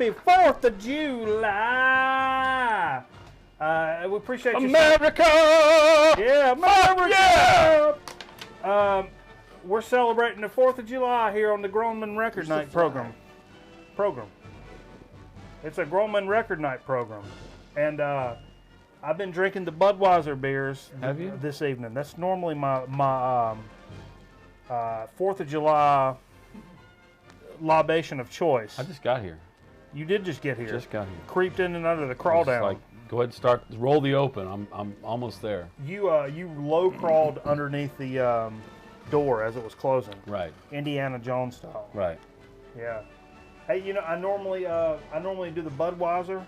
Happy 4th of July. We appreciate you. America! Yeah, America! Yeah! We're celebrating the 4th of July here on the Grown Men Record Night program. It's a Grown Men Record Night program. And I've been drinking the Budweiser beers. Have you? This evening. That's normally my 4th of July libation of choice. I just got here. You did just get here. Just got here. Creeped in and under the crawl down. Like, go ahead and start. Roll the open. I'm almost there. You low crawled underneath the door as it was closing. Right. Indiana Jones style. Right. Yeah. Hey, you know, I normally do the Budweiser.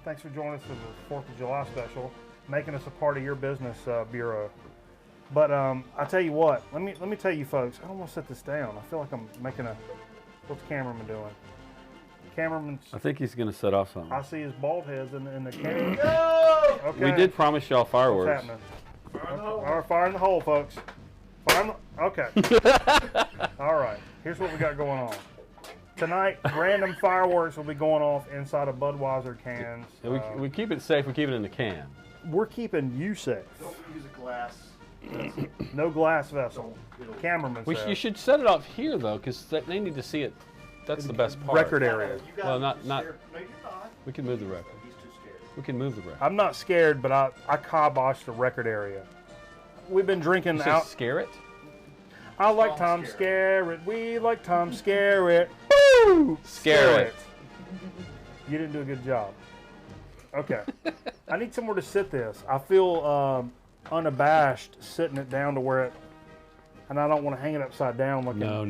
Thanks for joining us for the 4th of July special, making us a part of your business bureau. But I tell you what, let me tell you folks, I don't want to set this down. I feel like I'm making a. What's the cameraman doing? Cameraman's. I think he's going to set off something. I see his bald heads in the camera. No! Okay. We did promise y'all fireworks. What's happening? All right, fire in the hole, folks. Okay. All right. Here's what we got going on. Tonight, random fireworks will be going off inside of Budweiser cans. Yeah, we keep it safe. We keep it in the can. We're keeping you safe. Don't use a glass. No glass vessel. Cameraman says. You should set it off here though, because they need to see it. That's the best part. Record area. Well, not. No, you're not. We can move the record. He's too scared. We can move the record. I'm not scared, but I kiboshed the record area. We've been drinking You out. scare it. I like Tom Skerritt. We like Tom Skerritt. Woo! Scare it. You didn't do a good job. Okay. I need somewhere to sit this. I feel unabashed sitting it down to where it, and I don't want to hang it upside down like No.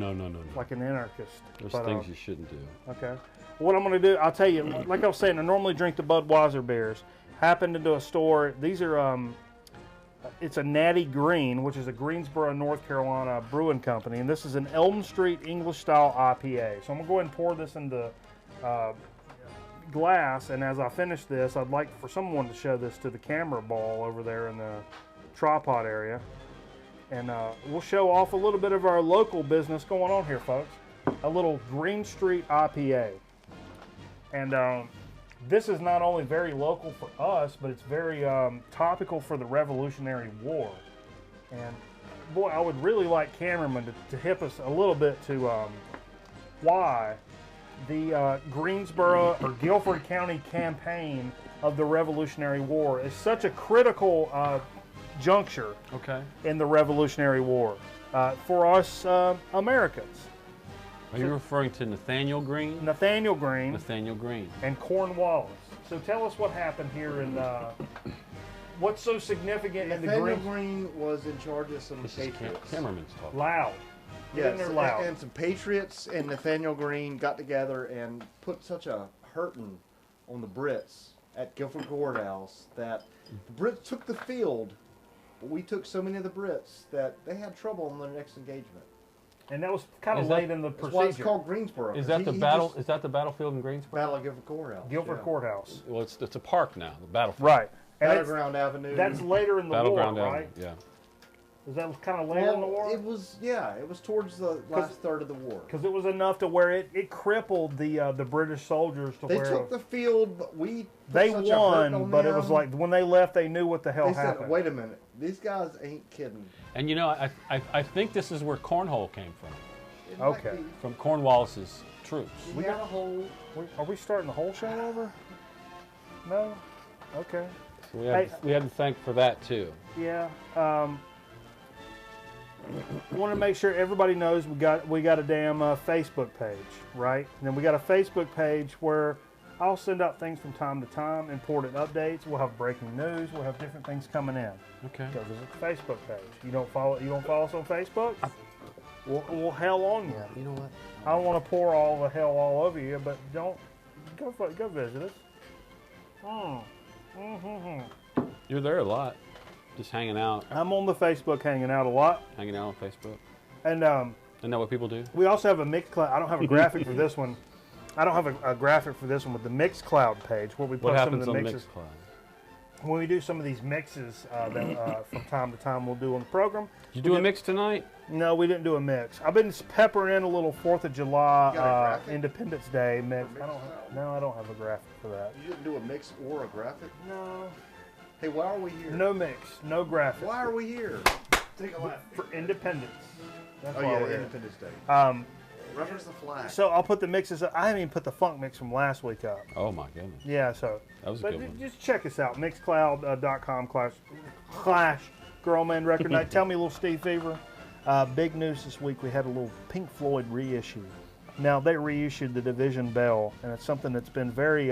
like an anarchist. There's But, things you shouldn't do. Okay. What I'm going to do, I'll tell you, like I was saying, I normally drink the Budweiser beers. Happened into a store. These are, it's a Natty Green, which is a Greensboro, North Carolina brewing company. And this is an Elm Street English style IPA. So I'm going to go ahead and pour this into glass. And as I finish this, I'd like for someone to show this to the camera ball over there in the tripod area. And we'll show off a little bit of our local business going on here, folks. A little Green Street IPA. And this is not only very local for us, but it's very topical for the Revolutionary War. And boy, I would really like cameraman to hip us a little bit to why the Greensboro or Guilford County campaign of the Revolutionary War is such a critical juncture in the Revolutionary War for us Americans. Are you referring to Nathaniel Green? Nathaniel Green. Nathaniel Green. And Cornwallis. So tell us what happened here in what's so significant in the Nathaniel Green was in charge of some This is patriots. cameraman's talking. Loud. Yes, They're loud. and some patriots and Nathaniel Green got together and put such a hurting on the Brits at Guilford Courthouse that the Brits took the field, but we took so many of the Brits that they had trouble on their next engagement. And that was kind of Is that- late in the That's why procedure. it's called Greensboro. Is that the He battle? just- Is that the battlefield in Greensboro? Battle of Guilford Courthouse. Guilford yeah. Courthouse. Well, it's a park now. The battlefield. Right. And Battleground Avenue. that's later in the war, Battleground right? Avenue. Yeah. Is that kind of later in the war? It was, yeah, it was towards the last third of the war. Because it was enough to where it crippled the British soldiers to They where took the field, but we put they such a hurt won, on but it was them. like when they left, they knew what the hell They happened. said, wait a minute, these guys ain't kidding. And you know, I think this is where cornhole came from. It might Okay. be. From Cornwallis's troops. We got a whole... Are we starting the whole show over? No? Okay. So we had to thank for that too. Yeah. Want to make sure everybody knows we got a damn Facebook page, right? And then we got a Facebook page where I'll send out things from time to time, important updates. We'll have breaking news. We'll have different things coming in. Okay. Go visit the Facebook page. You don't follow us on Facebook? Well, hell on you. You know what? I don't want to pour all the hell all over you, but don't go visit us. You're there a lot, just hanging out. I'm on the Facebook hanging out a lot, Hanging out on Facebook. and Isn't that what people do? we also have a Mixcloud. I don't have a graphic for this one. I don't have a graphic for this one with the Mixcloud page where we What post some of happens the on mixes. when we do some of these mixes that from time to time we'll do on the program. Did you do a mix tonight? No, we didn't do a mix. I've been peppering in a little 4th of July Independence Day mix. I don't have a graphic for that. You didn't do a mix or a graphic? No. Hey, why are we here? No mix, no graphic. Why are we here? Take a left. For Independence. That's Oh why yeah, we're here. Independence Day. Reference the flag. So I'll put the mixes up. I haven't even put the funk mix from last week up. Oh my goodness. Yeah, so. That was a But good one. just check us out, mixcloud.com// Girl Man Record Night. Tell me a little Steve Fever. Big news this week, we had a little Pink Floyd reissue. Now, they reissued the Division Bell, and it's something that's been very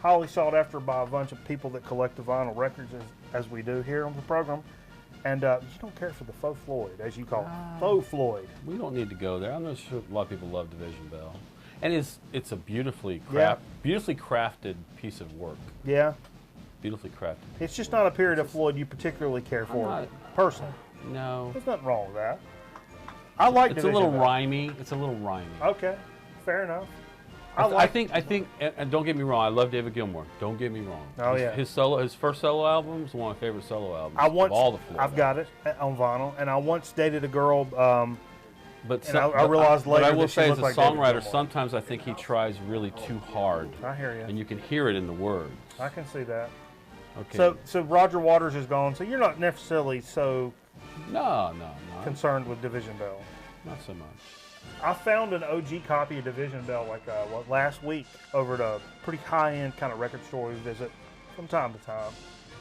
highly sought after by a bunch of people that collect the vinyl records, as we do here on the program. And you don't care for the faux Floyd, as you call it. Faux Floyd. We don't need to go there. I'm not sure a lot of people love Division Bell. And it's a beautifully crafted piece of work. Yeah. Beautifully crafted. It's just not a period of Floyd you particularly care for, personally. No. There's nothing wrong with that. I like It's Division a little Bell. rhymey. It's a little rhymey. Okay, fair enough. I think, and don't get me wrong, I love David Gilmour. Don't get me wrong. Oh, yeah. His first solo album is one of my favorite solo albums of all the Floyd. I've got it on vinyl, and I once dated a girl. But I realized later I will that she say, as looked a like David songwriter, Gilmour. sometimes I think he tries really too hard. I hear you. And you can hear it in the words. I can see that. Okay. So Roger Waters is gone. So you're not necessarily so No. concerned with Division Bell. Not so much. I found an OG copy of Division Bell last week over at a pretty high-end kind of record store we visit from time to time.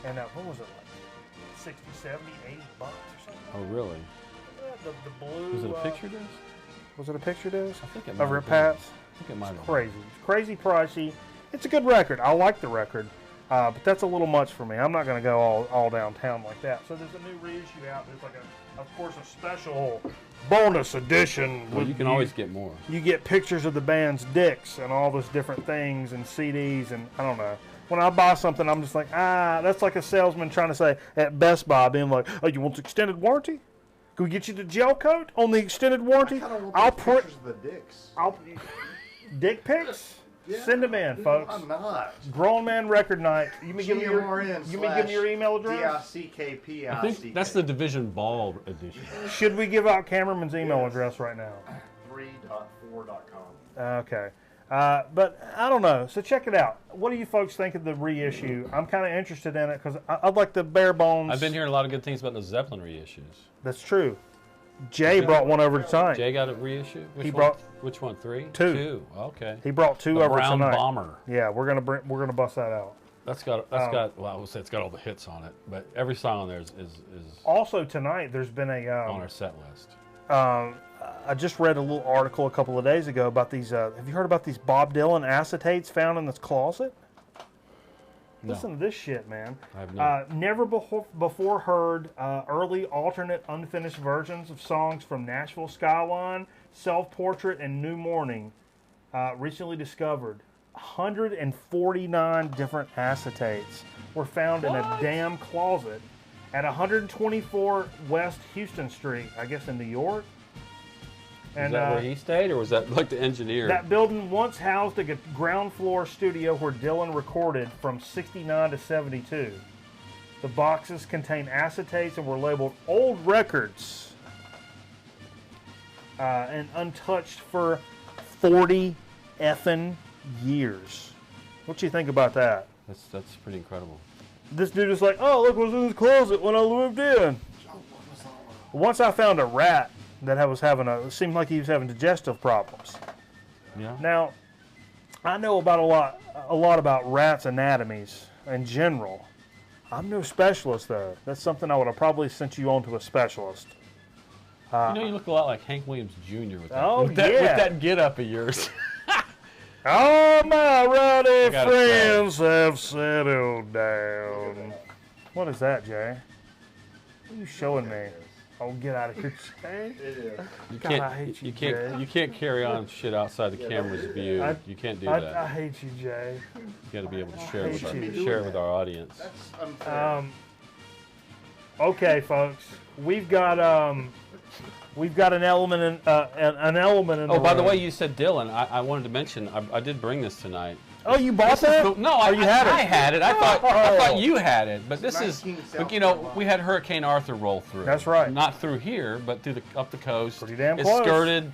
And what was it, like 60, 70, 80 bucks or something? Oh, really? Yeah, the blue. Was it a picture disc? Was it a picture disc? I think it might Over have at been. Pat's? I think it might have been. Crazy. It's crazy pricey. It's a good record. I like the record. But that's a little much for me. I'm not going to go all downtown like that. So there's a new reissue out. There's of course, a special bonus edition. Well, you can always get more. You get pictures of the band's dicks and all those different things and CDs and I don't know. When I buy something, I'm just like, that's like a salesman trying to say at Best Buy, being like, oh, you want the extended warranty? Can we get you the gel coat on the extended warranty? I'll print the dicks. Dick pics? Yeah. Send them in, folks. I'm not. Grown Man Record Night. You may give me your email address? DICKPICK. I think that's the Division Ball edition. Should we give out Cameraman's email address right now? 3.4.com. Okay. But I don't know. So check it out. What do you folks think of the reissue? I'm kind of interested in it because I'd like the bare bones. I've been hearing a lot of good things about the Zeppelin reissues. That's true. Jay brought one over tonight. Jay got a reissue? Which one? 3? Two. 2. Okay. He brought 2 the over Brown tonight. Bomber. Yeah, we're gonna bust that out. That's got well, I would say it's got all the hits on it, but every song on there is Also tonight, there's been a on our set list. I just read a little article a couple of days ago about these. Have you heard about these Bob Dylan acetates found in this closet? No. Listen to this shit, man. I have not. Never before heard early alternate unfinished versions of songs from Nashville Skyline, Self-Portrait, and New Morning. Recently discovered 149 different acetates were found in a damn closet at 124 West Houston Street, I guess in New York. Is that where he stayed, or was that like the engineer? That building once housed a ground floor studio where Dylan recorded from 69 to 72. The boxes contain acetates and were labeled old records and untouched for 40 effing years. What you think about that? That's pretty incredible. This dude is like, oh, look what's in his closet when I moved in. Once I found a rat that was having it seemed like he was having digestive problems. Yeah. Now, I know about a lot about rats' anatomies in general. I'm no specialist though. That's something I would have probably sent you on to a specialist. You look a lot like Hank Williams Jr. with that, with yeah. that get-up of yours. All my rowdy friends have settled down. What is that, Jay? What are you showing me? Oh, get out of here, Jay. I hate you, Jay. You can't carry on shit outside the camera's view. You can't do that. I hate you, Jay. You got to be able to share hate it with our audience. That's unfair. Okay, folks, we've got an element in Oh, the by the room. way, you said Dylan. I wanted to mention. I did bring this tonight. Oh, you bought that? No, I had it. I thought Oh. you had it, but this is, 19 but, you know, we had Hurricane Arthur roll through. That's right. Not through here, but through up the coast. Pretty damn it close. skirted.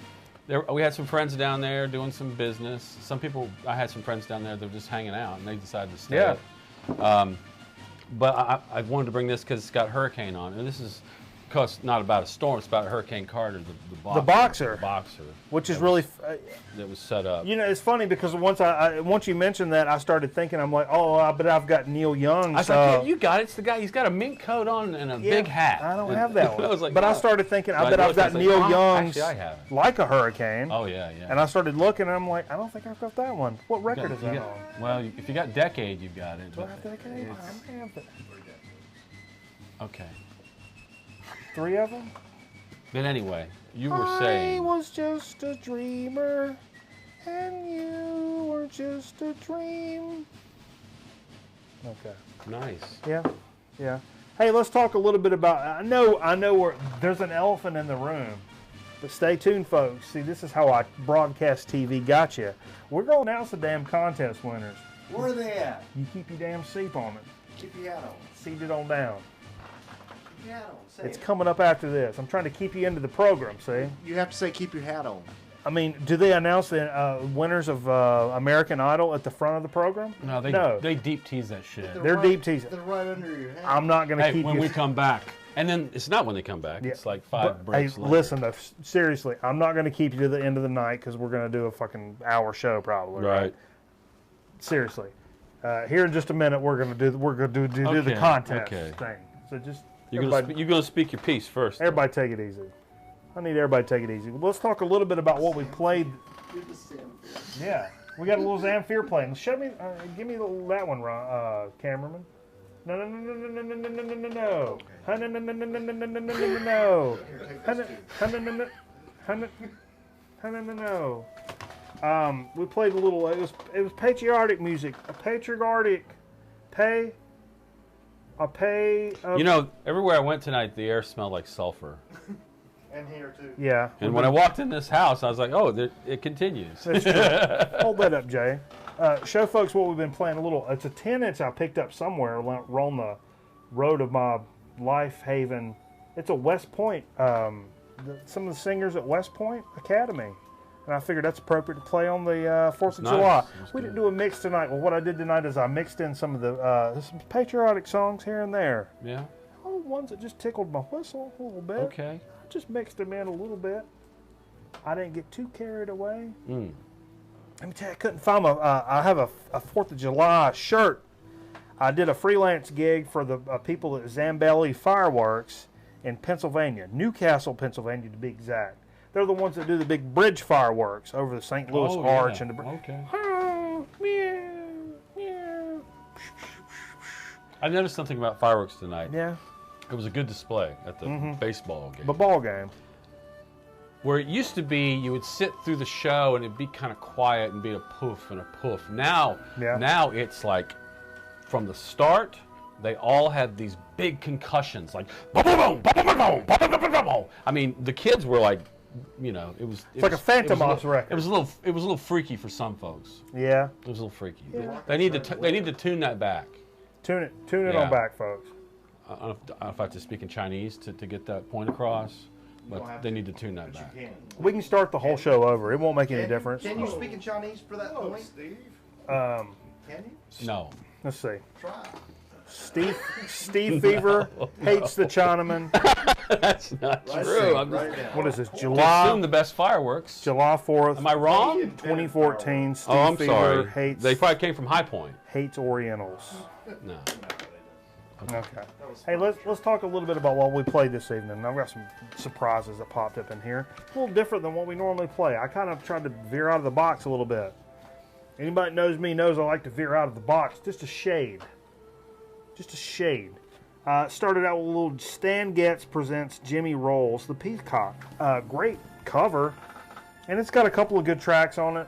There, we had some friends down there doing some business. Some people, I had some friends down there that were just hanging out, and they decided to stay. Yeah. But I wanted to bring this because it's got hurricane on it. And this is, because not about a storm, it's about Hurricane Carter, the boxer. The boxer. The boxer. Which is really... that was set up. You know, it's funny because once you mentioned that, I started thinking, I'm like, oh, but I've got Neil Young's. I was like, yeah, you got it. It's the guy. He's got a mink coat on and a big hat. I don't have that one. I was like, but oh. I started thinking, So I bet I've got like, Neil oh, Young's actually, I have it. Like a Hurricane. Oh, yeah, yeah. And I started looking, and I'm like, I don't think I've got that one. What record is that You on? got- Well, if you got Decade, you've got it. Do I but have Decade? I may have that. Okay. 3 of them? But anyway, you were I saying. was just a dreamer, and you were just a dream. Okay. Nice. Yeah, yeah. Hey, let's talk a little bit about. I know. There's an elephant in the room, but stay tuned, folks. See, this is how I broadcast TV got you. We're going to announce the damn contest winners. Where are they at? You keep your damn seat on it. Keep your hat on. Seat it on down. Keep your hat on. Say It's it. coming up after this. I'm trying to keep you into the program. See. You have to say keep your hat on. I mean, do they announce the winners of American Idol at the front of the program? No, they deep tease that shit. They're deep teasing. They're right under your hat. I'm not going to Hey, keep when you. we come back. And then it's not when they come back. Yeah, It's like 5 breaks Hey, later. listen, though, seriously, I'm not going to keep you to the end of the night because we're going to do a fucking hour show probably. Right. Seriously, here in just a minute we're going to do the Okay, contest okay. thing. So just You're everybody, gonna speak your piece first. though. everybody take it easy. I need everybody to take it easy. Let's talk a little bit about what we played. Yeah, we got a little Zamfir playing. Show me, give me that one, cameraman. No, no, no, no, no, no, no, no, no, no, no. No, no, no, no, no, no, no, no, no, no, no, no. No, no, no, no. We played a little. It was patriotic music. You know, everywhere I went tonight, the air smelled like sulfur. And here too. Yeah. And when I walked in this house, I was like, oh, it continues. That's true. Hold that up, Jay. Show folks what we've been playing a little. It's a 10-inch I picked up somewhere on the road of my life haven. It's a West Point. Some of the singers at West Point Academy. And I figured that's appropriate to play on the 4th of nice. July. That's We good. didn't do a mix tonight. Well, what I did tonight is I mixed in some of the some patriotic songs here and there. Yeah. Oh, ones that just tickled my whistle a little bit. Okay. I just mixed them in a little bit. I didn't get too carried away. Mm. Let me tell you, I couldn't find I have a 4th of July shirt. I did a freelance gig for the people at Zambelli Fireworks in Pennsylvania, Newcastle, Pennsylvania to be exact. They're the ones that do the big bridge fireworks over the St. Louis Oh, Arch yeah. and the bridge. Okay. Oh, meow, meow. I noticed something about fireworks tonight. Yeah, It was a good display at the baseball game. the ball game. Where it used to be, you would sit through the show and it'd be kind of quiet and be a poof and a poof. Now it's like from the start, they all had these big concussions, like boom, boom, boom, boom, boom, boom, boom, boom, boom, boom. I mean, the kids were like, you know, it was It's like a Phantom Ops record. It was a little freaky for some folks. Yeah, It was a little freaky. Yeah. They need to tune that back. tune it Yeah. on back, folks. I don't know if I have to speak in Chinese to get that point across, but they need to tune that back. We can start the whole show over. It won't make any difference. Can you speak in Chinese for that point? Steve. Can you? No. Let's see. Try. Steve Fever hates the Chinaman. That's not true. I'm just What is this? assume July the best fireworks. 4th, Am I wrong? 2014. Steve Oh, I'm Fever sorry. hates They probably came from High Point. Orientals. No. Okay. Hey, let's talk a little bit about what we played this evening. I've got some surprises that popped up in here. A little different than what we normally play. I kind of tried to veer out of the box a little bit. Anybody that knows me knows I like to veer out of the box just a shade. Just a shade. Started out with a little Stan Getz presents Jimmy Rolls, The Peacock. Great cover. And it's got a couple of good tracks on it.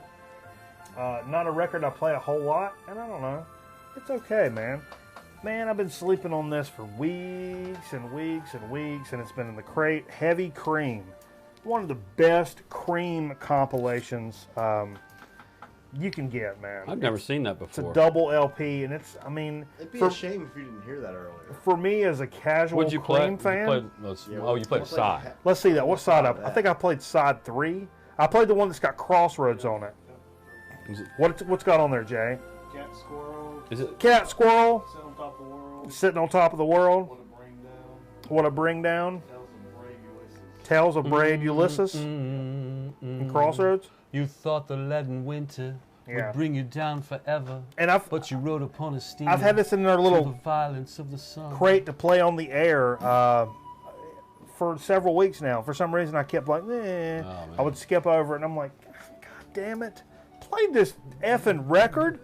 Not a record I play a whole lot. And I don't know. It's okay, man. Man, I've been sleeping on this for weeks and weeks and weeks. And it's been in the crate. Heavy Cream. One of the best Cream compilations you can get, man. I've never seen that It's a before. double LP, and it's, I mean... It'd be a shame if you didn't hear that earlier. For me, as a casual What'd you play? Cream fan... You played side. Let's see that. What side up? I think I played side 3. I played the one that's got Crossroads on it. Is it What's got on there, Jay? Cat squirrel. is it Cat Squirrel, Sit on top of the world. sitting on top of the world. What it bring down. What a bring down. Tells them brave Tales Ulysses. of Brave Ulysses and Crossroads. You thought the leaden winter Yeah. would bring you down forever, And but you rode upon a steamer. I've had this in our through little the violence of the sun. crate to play on the air for several weeks now. For some reason, I kept like, eh. man. I would skip over it, and I'm like, God damn it. Played this effing record.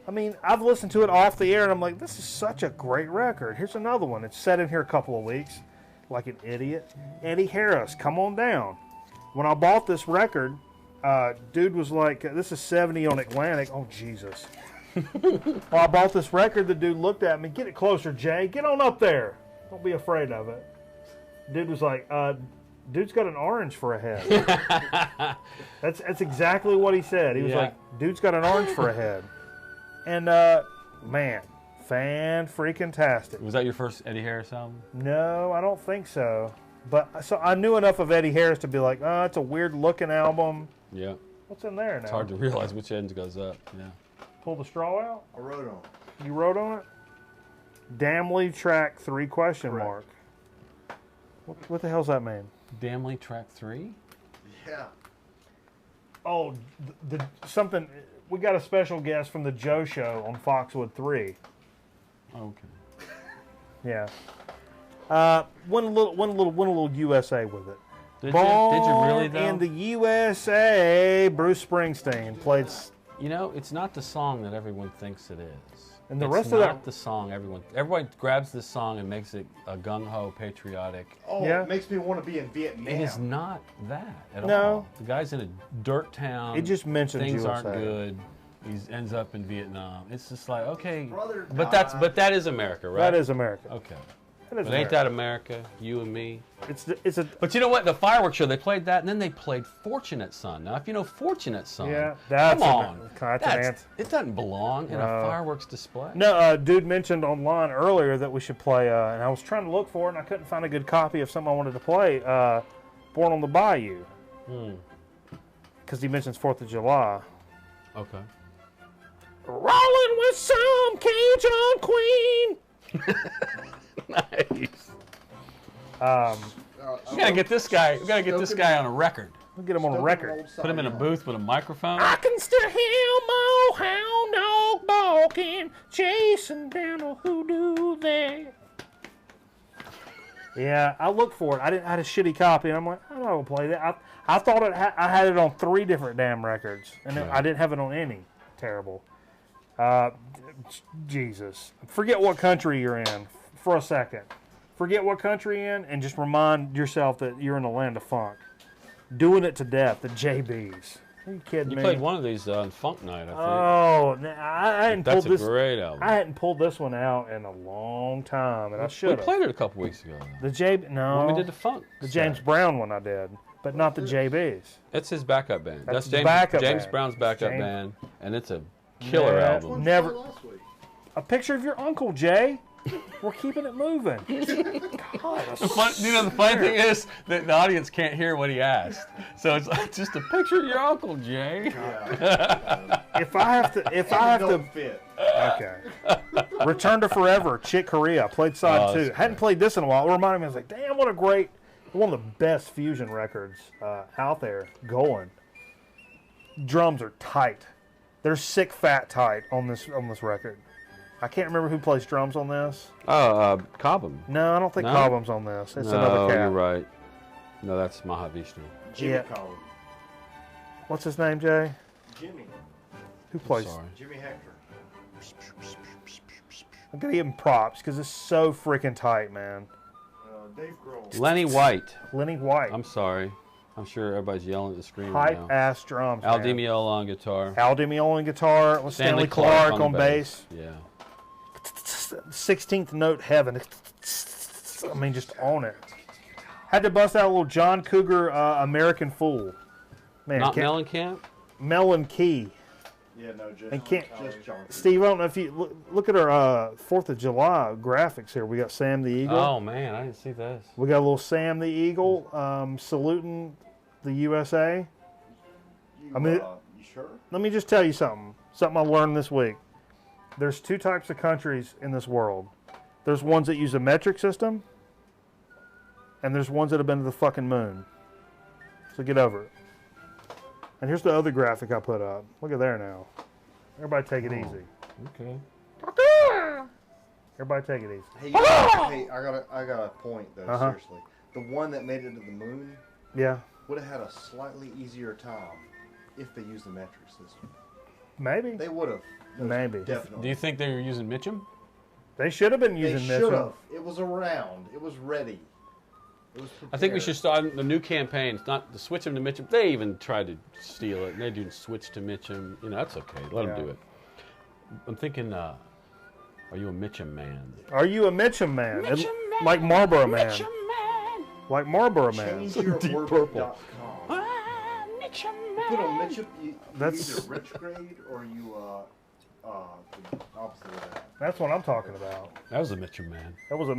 I mean, I've listened to it off the air, and I'm like, this is such a great record. Here's another one. It's set in here a couple of weeks, like an idiot. Eddie Harris, Come On Down. When I bought this record, dude was like, this is 70 on Atlantic. Oh, Jesus. Well, I bought this record. The dude looked at me. Get it closer, Jay. Get on up there. Don't be afraid of it. Dude was like, dude's got an orange for a head. That's exactly what he said. He was like, dude's got an orange for a head. And, man, fan-freaking-tastic. Was that your first Eddie Harris album? No, I don't think so. But so I knew enough of Eddie Harris to be like, oh, it's a weird-looking album. Yeah. What's in there now? It's hard to realize which end goes up. Yeah. Pull the straw out? I wrote on it. You wrote on it? Damnly Track 3 question Correct. mark. What the hell's that mean? Damnly Track 3? Yeah. Oh, something. We got a special guest from the Joe Show on Foxwood 3. Okay. Yeah. Went a little USA with it. Did Born you really though? in the USA, Bruce Springsteen played. You know, it's not the song that everyone thinks it is. And the It's rest of not that- the song everybody grabs this song and makes it a gung-ho patriotic. Oh, Yeah. it makes me want to be in Vietnam. It is not that at No. all. The guy's in a dirt town. It just mentions things USA. aren't good. He ends up in Vietnam. It's just like, okay, Brother but died. that is America, right? That is America. Okay. That is But ain't that America? You and me. It's a But you know what? The fireworks show, they played that, and then they played Fortunate Son. Now, if you know Fortunate Son, Yeah, that's come an- on. that's an answer. It doesn't belong in a No. fireworks display. No, dude mentioned online earlier that we should play, and I was trying to look for it, and I couldn't find a good copy of something I wanted to play. Born on the Bayou, because he mentions 4th of July. Okay. Rolling with some Cajun Queen. Nice. We We gotta get this guy. We gotta get this guy on a record. We'll get him on a record. Put him in a booth with a microphone. I can still hear my hound dog barking, chasing down a hoodoo there. Yeah, I looked for it. I had a shitty copy, and I'm like, I don't know how to play that. I thought I had it on 3 different damn records, and I didn't have it on any. Terrible. Jesus. Forget what country you're in for a second. Forget what country you're in, and just remind yourself that you're in the land of funk. Doing it to death, the JBs. Are you kidding You me? played one of these on Funk Night, I think. Oh, I hadn't That's pulled a this. great album. I hadn't pulled this one out in a long time, and I should We have. played it a couple weeks ago. The JB, no, When we did the Funk. the set. James Brown one I did, but not the JBs. It's his backup band. That's That's James, backup James band. Brown's backup James- band, and it's a killer Yeah. album. Never- Last week. A picture of your uncle Jay. We're keeping it moving. God, The funny thing is that the audience can't hear what he asked, so it's like just a picture of your Uncle Jay. if I have to, Don't fit. okay. Return to Forever, Chick Corea. Played side Oh, 2. that's Hadn't played this in a while. It reminded me. I was like, damn, what a great, one of the best fusion records out there going. Drums are tight. They're sick, fat, tight on this record. I can't remember who plays drums on this. Oh, Cobham. No, I don't think No? Cobham's on this. It's No, another cat. you're right. No, that's Mahavishnu. Jimmy Yeah. Collins. What's his name, Jay? Jimmy. Who plays? Sorry. Jimmy Hector. I'm gonna give him props because it's so freaking tight, man. Dave Grohl. Lenny White. Lenny White, I'm sorry. I'm sure everybody's yelling at the screen hype right now. ass drums. Al man. Di Meola on guitar. Al Di Meola on guitar. With Stanley Clarke on bass. Yeah. 16th note heaven. I mean, just on it. Had to bust out a little John Cougar American Fool. Man, Not can't- Mellencamp? Melon Key. Yeah, no, just, And can't- just John. Steve, I don't know if you look at our 4th of July graphics here. We got Sam the Eagle. Oh man, I didn't see this. We got a little Sam the Eagle saluting the USA. You, I mean- you sure? Let me just tell you something. Something I learned this week. There's 2 types of countries in this world. There's ones that use a metric system, and there's ones that have been to the fucking moon. So get over it. And here's the other graphic I put up. Look at there now. Everybody take it easy. Okay. Everybody take it easy. Hey, hey, I got a point though. Uh-huh. Seriously, the one that made it to the moon Yeah, would have had a slightly easier time if they used the metric system. maybe. They would have. Maybe. Definitely. Do you think they were using Mitchum? They should have been They using should Mitchell. have. It was around. It was ready. It was prepared. I think we should start the new campaign. It's not to switch them to Mitchum. They even tried to steal it, and they didn't switch to Mitchum. You know, that's okay. Let them Yeah. do it. I'm thinking, are you a Mitchum man? Are you a Mitchum man? Mitchum man. Like Marlboro man. Mitchum man. Like Marlboro man. Change your Deep orbit.com. purple. Mitchum man. Put on Mitchum. You That's- either retrograde or you the opposite of that. That's what I'm talking about. That was a Mitchum man. That was a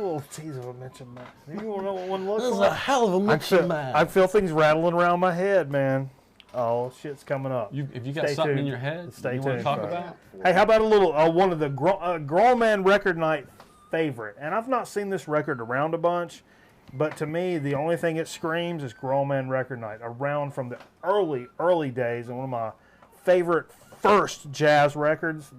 little tease of a Mitchum man. You want to know what one looks That was a like? hell of a Mitchum man. I feel things rattling around my head, man. Oh, shit's coming up. Have you got Stay something in tuned. your head Stay you want to tuned, talk folks. about? Hey, how about a little one of the Grown Man Record Night favorite? And I've not seen this record around a bunch, but to me, the only thing it screams is Grown Man Record Night. Around from the early days, and one of my favorite first jazz records.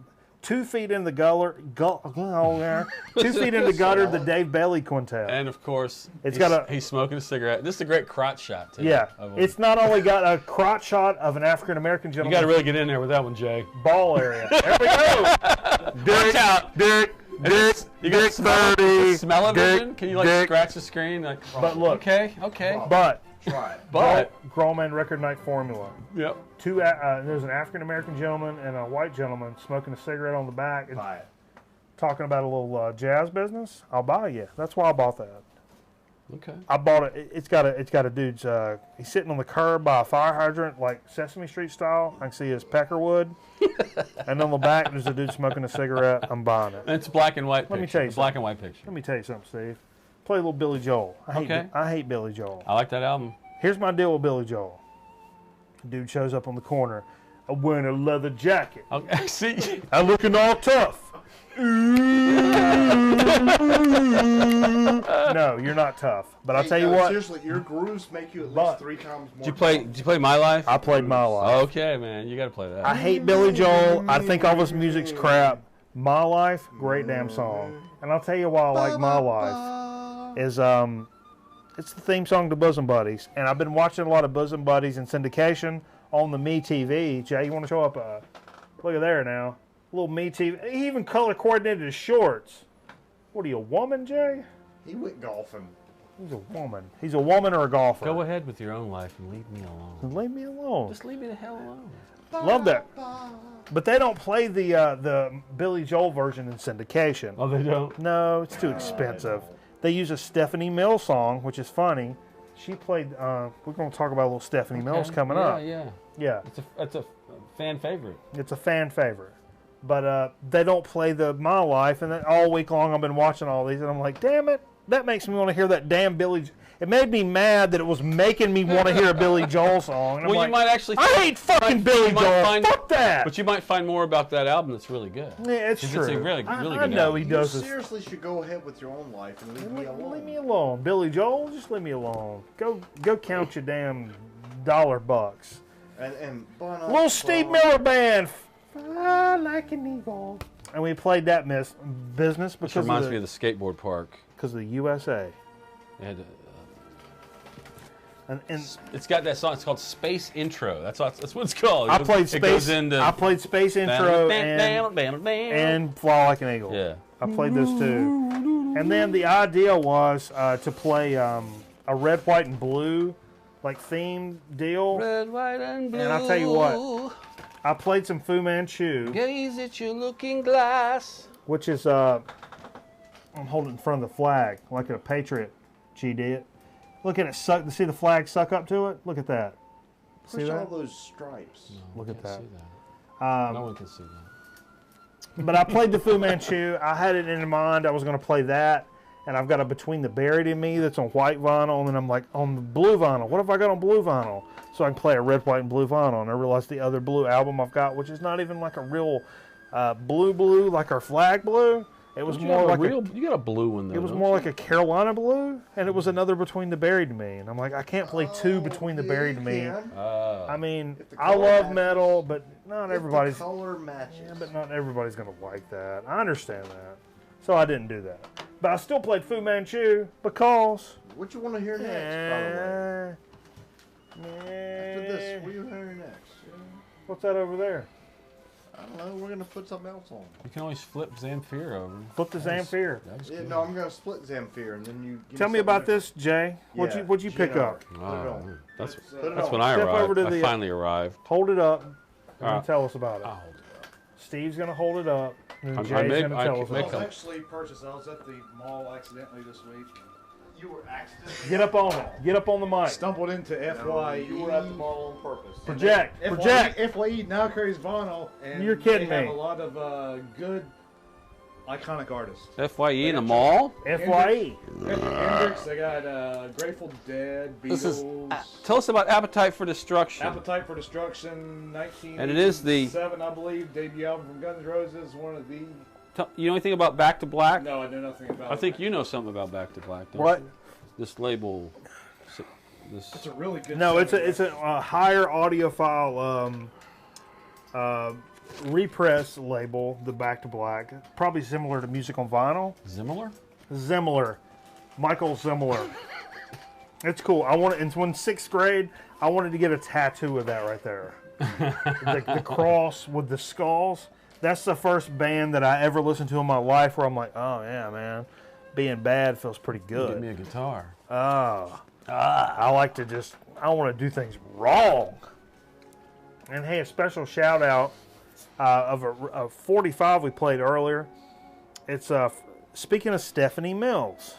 2 Feet in the Gutter, 2 Feet in the Gutter, the Dave Bailey Quintet. And of course, It's got he's smoking a cigarette. This is a great crotch shot, too. Yeah, of him. it's not only got a crotch shot of an African American You gentleman. got to really get in there with that one, Jay. Ball area. There we go. Watch out. Dick, You got the smell of Dick, it? Can you like Dick. scratch the screen? Like, But look, okay. but Try it. But Grown Man Record Night formula. yep. There's an African American gentleman and a white gentleman smoking a cigarette on the back and Buy it. talking about a little jazz business. I'll buy you. That's why I bought that. Okay. I bought it. It's got a dude's. He's sitting on the curb by a fire hydrant, like Sesame Street style. I can see his peckerwood, and on the back there's a dude smoking a cigarette. I'm buying it. And it's a black and white picture. Let me tell you It's a black and white picture. Let me tell you something, Steve. Play a little Billy Joel. Okay. I hate Billy Joel. I like that album. Here's my deal with Billy Joel. Dude shows up on the corner. I'm wearing a leather jacket. Okay. See, I'm looking all tough. No, you're not tough. But I'll Hey, tell you no, what. Seriously, your grooves make you at But- least 3 times more. did you play My Life? I played My Life. Okay, man, you got to play that. I hate Billy Joel. I think all his music's crap. My Life, great damn song. And I'll tell you why I like My Life is it's the theme song to Bosom Buddies. And I've been watching a lot of Bosom Buddies in syndication on the Me TV. Jay, you want to show up? Look at there now. Little Me TV. He even color coordinated his shorts. What are you, a woman, Jay? He went golfing. He's a woman. He's a woman or a golfer. Go ahead with your own life and leave me alone. Leave me alone. Just leave me the hell alone. Love that. But they don't play the Billy Joel version in syndication. Oh, they don't? No, it's too expensive. They use a Stephanie Mills song, which is funny. She played. We're going to talk about a little Stephanie Mills coming up. Yeah. Yeah, It's a fan favorite. it's a fan favorite. But they don't play the My Life, and then all week long I've been watching all these, and I'm like, damn it, that makes me want to hear that damn Billy. It made me mad that it was making me want to hear a Billy Joel song. And I'm Well, like, you might actually. I hate fucking Billy you might Joel. find- Fuck that. But you might find more about that album that's really good. Yeah, it's 'Cause true. it's a really I good know album. he You does this. seriously should go ahead with your own life and leave me alone. Leave me alone, Billy Joel. Just leave me alone. Go count your damn $bucks. And Little Steve Miller Band. Fly like an eagle. And we played that business This because reminds me of the skateboard park. because of the USA. They had, And it's got that song. It's called Space Intro. That's what it's called. I played It Space. goes into I played Space Intro and Fly Like an Eagle. yeah. I played those two. And then the idea was to play a red, white, and blue like theme deal. Red, white, and blue. And I'll tell you what. I played some Fu Manchu, Gaze at your looking glass. which is I'm holding it in front of the flag like a patriot. G did. Look at it suck. See the flag suck up to it. Look at that. See Push all that? those stripes. No, Look we at can't that. see that. No one can see that. But I played the Fu Manchu. I had it in mind. I was going to play that. And I've got a Between the Buried in Me that's on white vinyl. And then I'm like, on the blue vinyl. What have I got on blue vinyl? So I can play a red, white, and blue vinyl. And I realized the other blue album I've got, which is not even like a real blue, like our flag blue. It was Don't you more have like you got a blue one though. it was don't more you? like a Carolina blue, and it was another Between the Buried to me. And I'm like, I can't play two Between the Buried to me. I mean, If the I color love matches. metal, but not If everybody's. the color matches. Yeah, but not everybody's gonna like that. I understand that, so I didn't do that. But I still played Fu Manchu because. What you want to hear next, by the way? After this, what are you hearing next? What's that over there? I don't know. We're gonna put something else on. You can always flip Zamfir over. Flip the Zamfir. That was Yeah, good. no, I'm gonna split Zamfir, and then you. Give Tell me about something this, Jay. Yeah, What'd you pick Gino. up? Put it Oh, on. that's Put it that's on. when I Step arrived. over to I the- finally arrived. Hold it up. And Alright. tell us about it. I'll hold it up. Steve's gonna hold it up, and I Jay's may- gonna I tell can us make about a- it. Actually purchased. I was at the mall accidentally this week. You were accidentally. Get up on it. Get up on the mic. Stumbled into FYE. You were at the mall on purpose. Project. Project. FYE now carries vinyl, and You're kidding they have me. a lot of good, iconic artists. FYE in the mall. FYE. Hendrix, they got Grateful Dead, This is. Beatles. Tell us about Appetite for Destruction. Appetite for Destruction, 1987, And it is the- I believe, debut album from Guns N' Roses. One of the. You know anything about Back to Black? No, I know nothing about. I think it. you know something about Back to Black. Don't What? you? This label. It's This. a really good. No, it's sounding a higher audiophile repress label, the Back to Black. Probably similar to Music on Vinyl. Zimmer? Zimmer, Michael Zimmer. It's cool. I wanted. And when 6th grade, I wanted to get a tattoo of that right there. the cross with the skulls. That's the first band that I ever listened to in my life where I'm like, oh yeah, man, being bad feels pretty Give good. me a guitar. I like to just, I want to do things wrong. And hey, a special shout out of a 45 we played earlier. It's speaking of Stephanie Mills,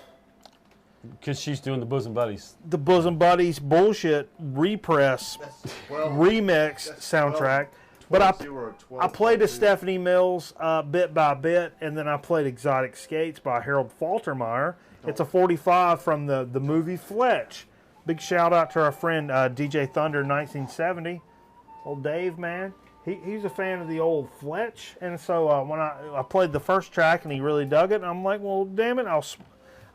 Because she's doing the Bosom Buddies. the Bosom Buddies bullshit repress That's 12. remix That's soundtrack. 12, But I 12, I played a 12. Stephanie Mills bit by bit, and then I played Exotic Skates by Harold Faltermeyer. It's a 45 from the movie Fletch. Big shout out to our friend DJ Thunder 1970. Old Dave, man. He's a fan of the old Fletch. And so when I played the first track and he really dug it, I'm like, well, damn it,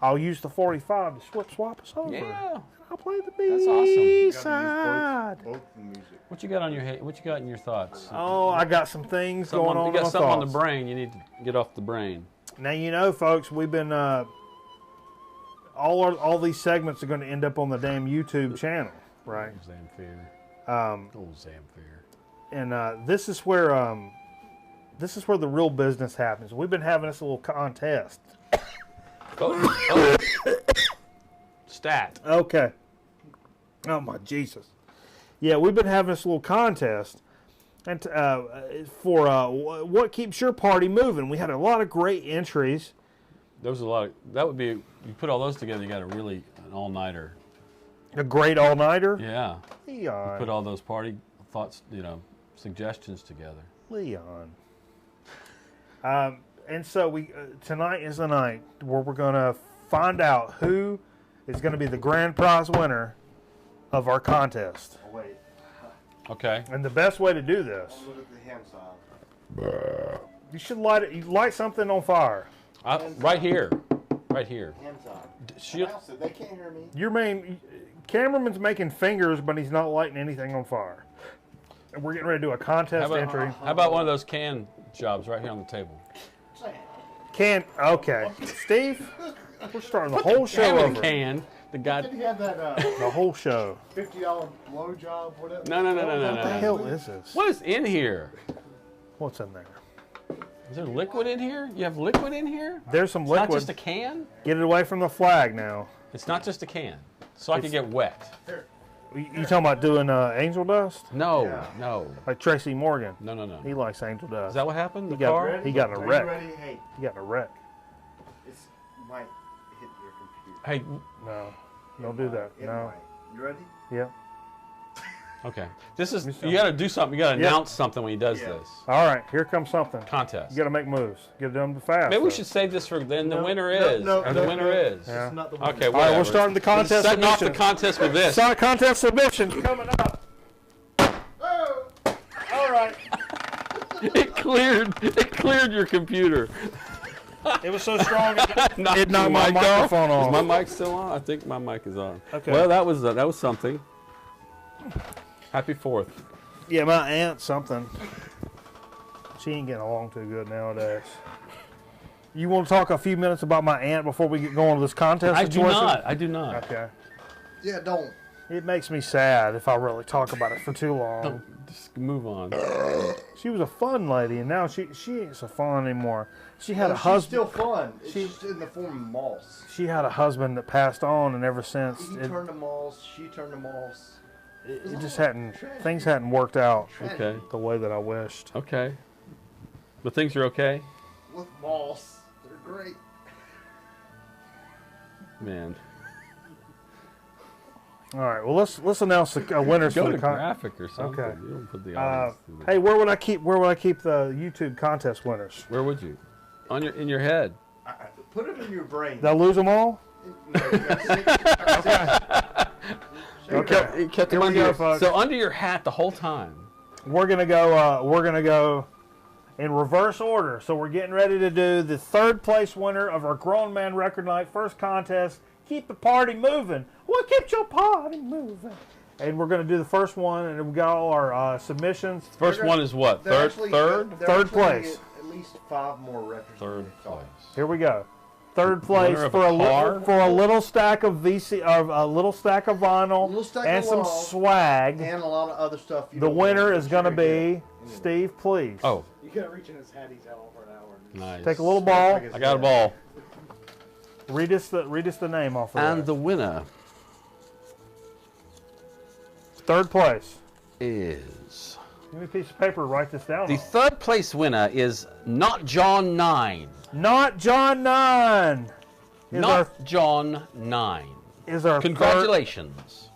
I'll use the 45 to swap us over. Yeah. I'll play the That's awesome. B You side. Both the music. What you got on your head? What you got in your thoughts? Oh, I got some things Something going on you in got my something on thoughts. the brain. You need to get off the brain. Now, you know, folks, we've been all these segments are going to end up on the damn YouTube channel, right? Zamfir. Old Zamfir. And this is where the real business happens. We've been having this little contest. Oh. Stat. Okay. Oh my Jesus. Yeah, we've been having this little contest, and for what keeps your party moving. We had a lot of great entries. There was a lot of, that would be, you put all those together, you got an all-nighter. A great all-nighter. Yeah. Leon. Put all those party thoughts, suggestions together. Leon. And so we tonight is the night where we're going to find out who is going to be the grand prize winner of our contest. Oh, wait. Okay. And the best way to do this, Look at the hand side. you should light it. You light something on fire. Right here. Right here. Hand side. She, Announce it. They can't hear me. Your main cameraman's making fingers, but he's not lighting anything on fire. And we're getting ready to do a contest entry. how about one of those can jobs right here on the table? Okay, Steve, we're starting the whole show Have a over. can. The guy. Did he have that The whole show. $50 blow job? Whatever. No. What the hell is this? What is in here? What's in there? Is there liquid in here? You have liquid in here? There's some It's not liquid. just a can? Get it away from the flag now. It's not just a can. So I could get wet. You talking about doing angel dust? No, Yeah. no. Like Tracy Morgan. No. He likes angel Is dust. that what happened? The He got- car? he got in a Are wreck. you ready? Hey, He got in a wreck. it might hit your computer. Hey, No, don't do that. It No. might. You ready? Yep. Okay. This is, you got to do something. You got to announce something when he does this. All right, here comes something. Contest. You got to make moves. Get it done fast. Maybe we should save this for then the winner is. The winner is. Yeah. It's not the winner. Okay, All right, whatever. we're starting the contest Setting off submission. the contest with this. Contest submission coming up. Oh! All right. It cleared your computer. It was so strong it Knocked knocked my your mic microphone off. off. Is my mic still on? I think my mic is on. Okay. Well, that was something. Happy 4th. Yeah, my aunt something. She ain't getting along too good nowadays. You want to talk a few minutes about my aunt before we get going to this contest situation? I do not. Okay. Yeah, don't. It makes me sad if I really talk about it for too long. Just move on. She was a fun lady, and now she ain't so fun anymore. She had a She's husband. still fun. It's She- just in the form of moss. She had a husband that passed on, and ever since He turned to moss. She turned to moss. it just hadn't. Things hadn't worked out Okay. the way that I wished. Okay. But things are okay? With moss. They're great. Man. All right. Well, let's announce the winners Go for to the graphic or something. Okay. You don't put the audience through the- Hey, where would I keep the YouTube contest winners? Where would you? In your head. Put them in your brain. Did I lose them all? No, you got Okay. You kept them Here we under go, your, folks. so under your hat the whole time. We're gonna go in reverse order. So we're getting ready to do the third place winner of our Grown Man Record Night first contest. Keep the party moving. Well, keep your party moving. And we're gonna do the first one, and we got all our submissions. First one is what? They're Third? Third place. At least 5 more records. than Third they thought. place. Here we go. Third place Winner of for a car? a little stack of a little stack of vinyl, Little stack and of some love. swag. And a lot of other stuff. You The don't winner know. is gonna Very be Steve. Please. Oh, You gotta reach in his hat. He's out for an hour. nice. Take a little ball. good. I got a ball. Read us the name off of And that. the winner Third place. is... Give me a piece of paper to write this down The on. third place winner is Not John 9. Not John 9. Not John 9. Is our Congratulations.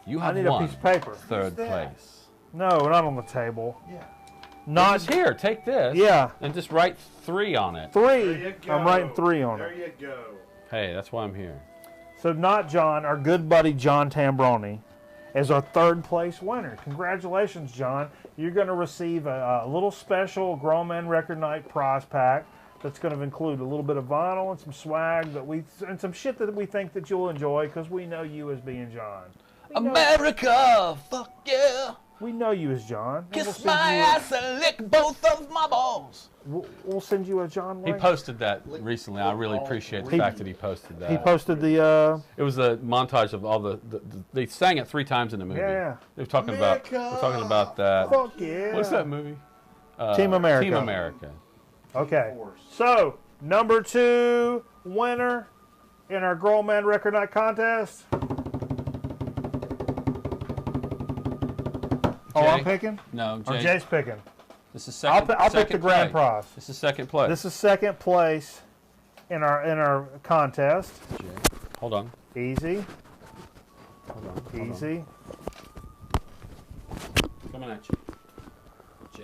You I have need a won piece of paper. third that? place. No, not on the table. Yeah. Not Just here, take this. Yeah. And just write 3 on it. 3. There you go. I'm writing 3 on There it. you go. Hey, that's why I'm here. So not John, our good buddy John Tambroni, is our third place winner. Congratulations, John. You're going to receive a little special Grown Man Record Night prize pack that's going to include a little bit of vinyl and some swag and some shit that we think that you'll enjoy because we know you as being John. America, fuck yeah. We know you as John. And Kiss my ass and lick both of my balls. We'll send you a John He link. posted that recently. I really appreciate the fact that he posted that. He posted the It was a montage of all they sang it 3 times in the movie. Yeah. They were talking about that. fuck yeah. What's that movie? Team America. Team America. Okay. So, number 2 winner in our Grown Man Record Night contest. Oh, I'm Jay? picking? No, Or Jay. Jay's picking. This is I'll second. pick the second grand place. prize. This is second place. This is second place in our contest. Jay. Hold on. Easy, Hold on. easy. Coming at you. Jay.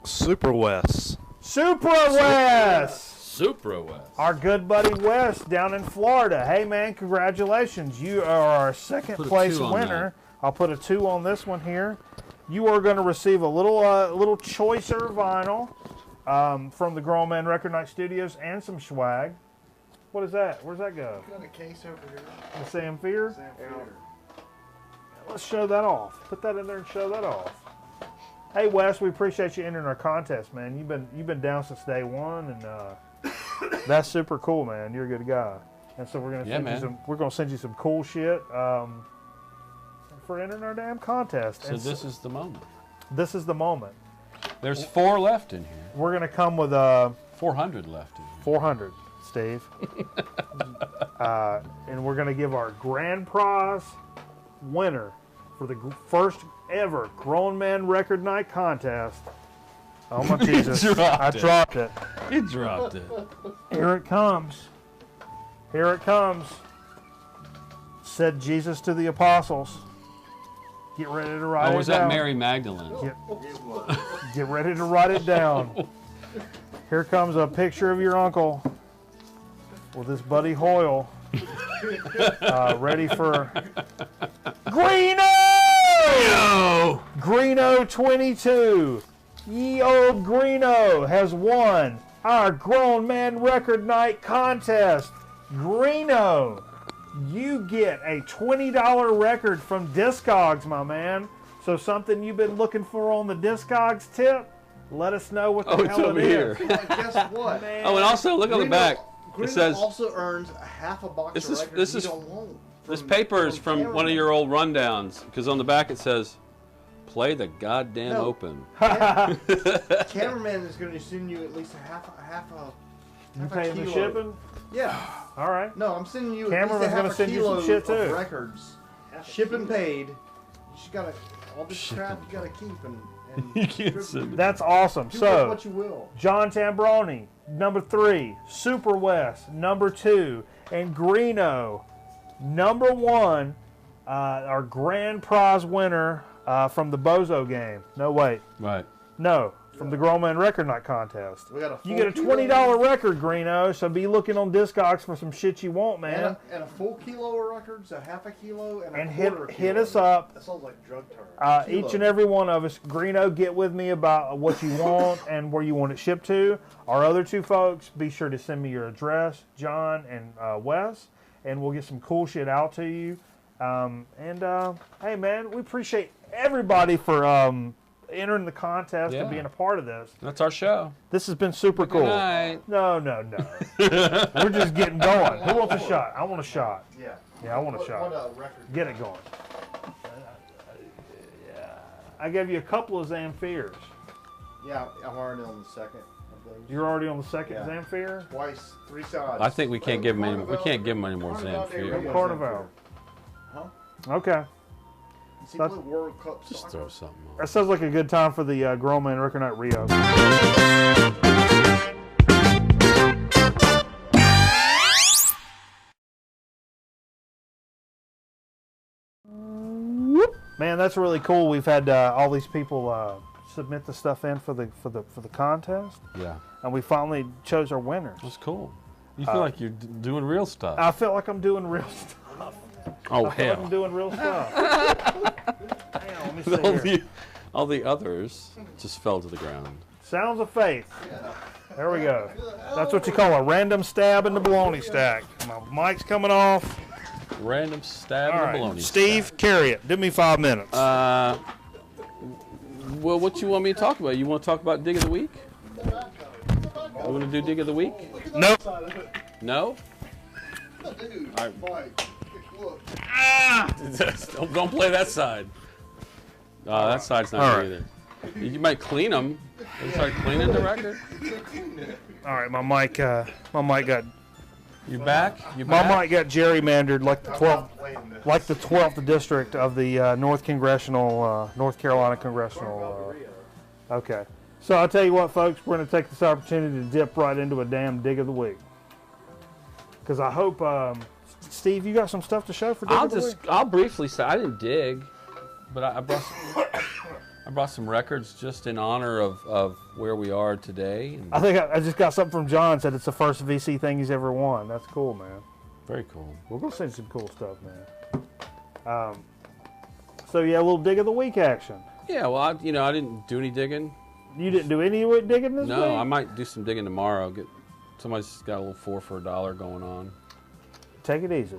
Super Wes. Supra West! Supra West. Our good buddy West down in Florida. Hey man, congratulations. You are our second Put a place 2 on winner. I'll put a 2 on this one here. You are going to receive a little choicer vinyl from the Grown Man Record Night Studios and some swag. What is that? Where's that go? Got a case over here. The Sam Fear? Sam Feeder. Let's show that off. Put that in there and show that off. Hey Wes, we appreciate you entering our contest, man. You've been down since day one, and that's super cool, man. You're a good guy. And so we're gonna send you some cool shit for entering our damn contest. So And this is the moment. this is the moment. There's 4 left in here. We're gonna come with 400 left in here. 400, Steve, and we're gonna give our grand prize winner for the first ever Grown Man Record Night contest. Oh my Jesus! I dropped it. You dropped it. Here it comes. Here it comes. Said Jesus to the apostles. Get ready to write it down. Oh, was that Mary Magdalene? Get ready to write it down. Here comes a picture of your uncle with his buddy Hoyle, ready for Greeno! Greeno 22. Ye old Greeno has won our Grown Man Record Night contest. Greeno, you get a $20 record from Discogs, my man. So something you've been looking for on the Discogs tip? Let us know what the it's hell over it here. is. Well, guess what? Man. Oh, and also look on the back. Greeno It says also earns a half a box This of is- records this you is- don't want. this paper is from one of Cameraman. your old rundowns, because on the back it says, "Play the goddamn No. open." Cameraman is going to send you at least a half You a paying the kilo. shipping? Yeah. All right. No, I'm sending you Cameraman's at least a gonna half a send you kilo some shit, of too. records. Shipping paid. You just gotta all this crap you gotta keep and You can't distribute. send me. That's awesome. Do So, what you will. John Tambroni, number 3. Super West, number 2. And Greeno, number 1. Our grand prize winner from the Bozo game. No, wait. Right. No, from the Grown Man Record Night contest. We got a You get a full $20 kilo record, Greeno, so be looking on Discogs for some shit you want, man. and a full kilo of records, a half a kilo, and a And quarter hit kilo. us up. That sounds like drug terror. Kilo. Each and every one of us. Greeno, get with me about what you want and where you want it shipped to. Our other 2 folks, be sure to send me your address, John and Wes, and we'll get some cool shit out to you. Hey, man, we appreciate everybody for entering the contest and Yeah. being a part of this. That's our show. This has been super cool. Good night. No. We're just getting going. Who wants a shot? I want a shot. Yeah. Yeah, I want a shot. What a record. Get it going. I gave you a couple of Zamfirs. Yeah, I'm already on the second of those. You're already on the second Yeah. Zamfir? Twice, 3 sides. I think we can't give them any. We can't give them any more Carnival Day Zamfir. Radio. Carnival. Huh? Okay. See, That's- play World Cup Just soccer. throw something on. That sounds like a good time for the Grown Man Record Night Rio. Man, that's really cool. We've had all these people submit the stuff in for the contest, Yeah, and we finally chose our winners. that's cool. You feel like you're doing real stuff. I feel like I'm doing real stuff. Oh I feel like I'm hell! doing real stuff. Hang on, let me see here. All the others just fell to the ground. Sounds of Faith. There we go. That's what you call a random stab in the bologna stack. My mic's coming off. Random stab All in right, the bologna. Steve, carry it. Give me 5 minutes. Well, what you want me to talk about? You want to talk about Dig of the Week? You want to do Dig of the Week? Nope. No? Dude, All right. Mike, look. don't play that side. That side's not All good either. You might clean them. You start cleaning the record. All right, my mic got You back? You back? my mic got gerrymandered like the 12th district of the North Carolina congressional. Okay, so I'll tell you what, folks, we're going to take this opportunity to dip right into a damn dig of the week. Because I hope, Steve, you got some stuff to show for dig of the week? I'll briefly say I didn't dig, but I brought some records just in honor of where we are today. And I think I just got something from John. Said it's the first VC thing he's ever won. That's cool, man. very cool. We're gonna send some cool stuff, man. So yeah, a little dig of the week action. Yeah, well, I didn't do any digging. You didn't do any digging this week? No, I might do some digging tomorrow. Somebody's got a little 4 for $1 going on. Take it easy.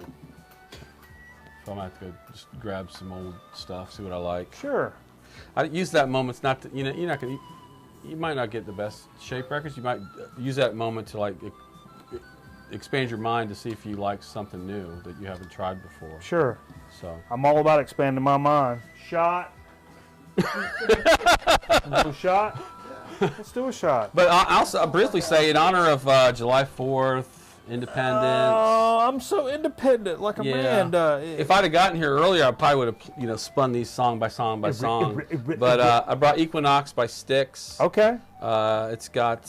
So I might have to go just grab some old stuff, see what I like. Sure. I use that moment not to, you're not gonna, you might not get the best shape records. You might use that moment to like expand your mind to see if you like something new that you haven't tried before. Sure. So I'm all about expanding my mind. Shot. Do a shot. Let's do a shot. but I'll briefly say in honor of July 4th, Independence. Oh, I'm so independent, like a man. If I'd have gotten here earlier, I probably would have spun these song by song by song. But I brought Equinox by Styx. Okay. It's got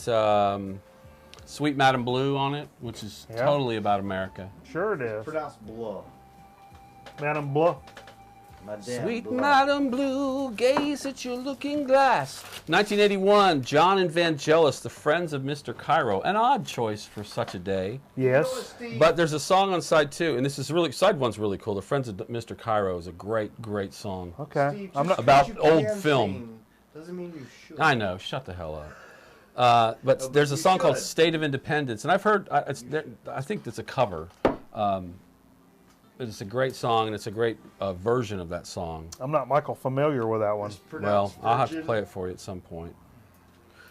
Sweet Madam Blue on it, which is totally about America. Sure it is. Pronounced blah. Madam Blah. Madame Sweet Blue. Madam Blue, gaze at your looking glass. 1981, John and Vangelis, The Friends of Mr. Cairo. An odd choice for such a day. Yes. But there's a song on side 2, and this is really, side 1's really cool. The Friends of Mr. Cairo is a great, great song. Okay. Steve, I'm just not. About because you old can film. sing doesn't mean you should. I know, shut the hell up. But there's a you song called should. State of Independence, and I've heard, I think it's a cover. It's a great song, and it's a great version of that song. I'm not Michael familiar with that one. It's Well, pronounced I'll have to virgin. play it for you at some point.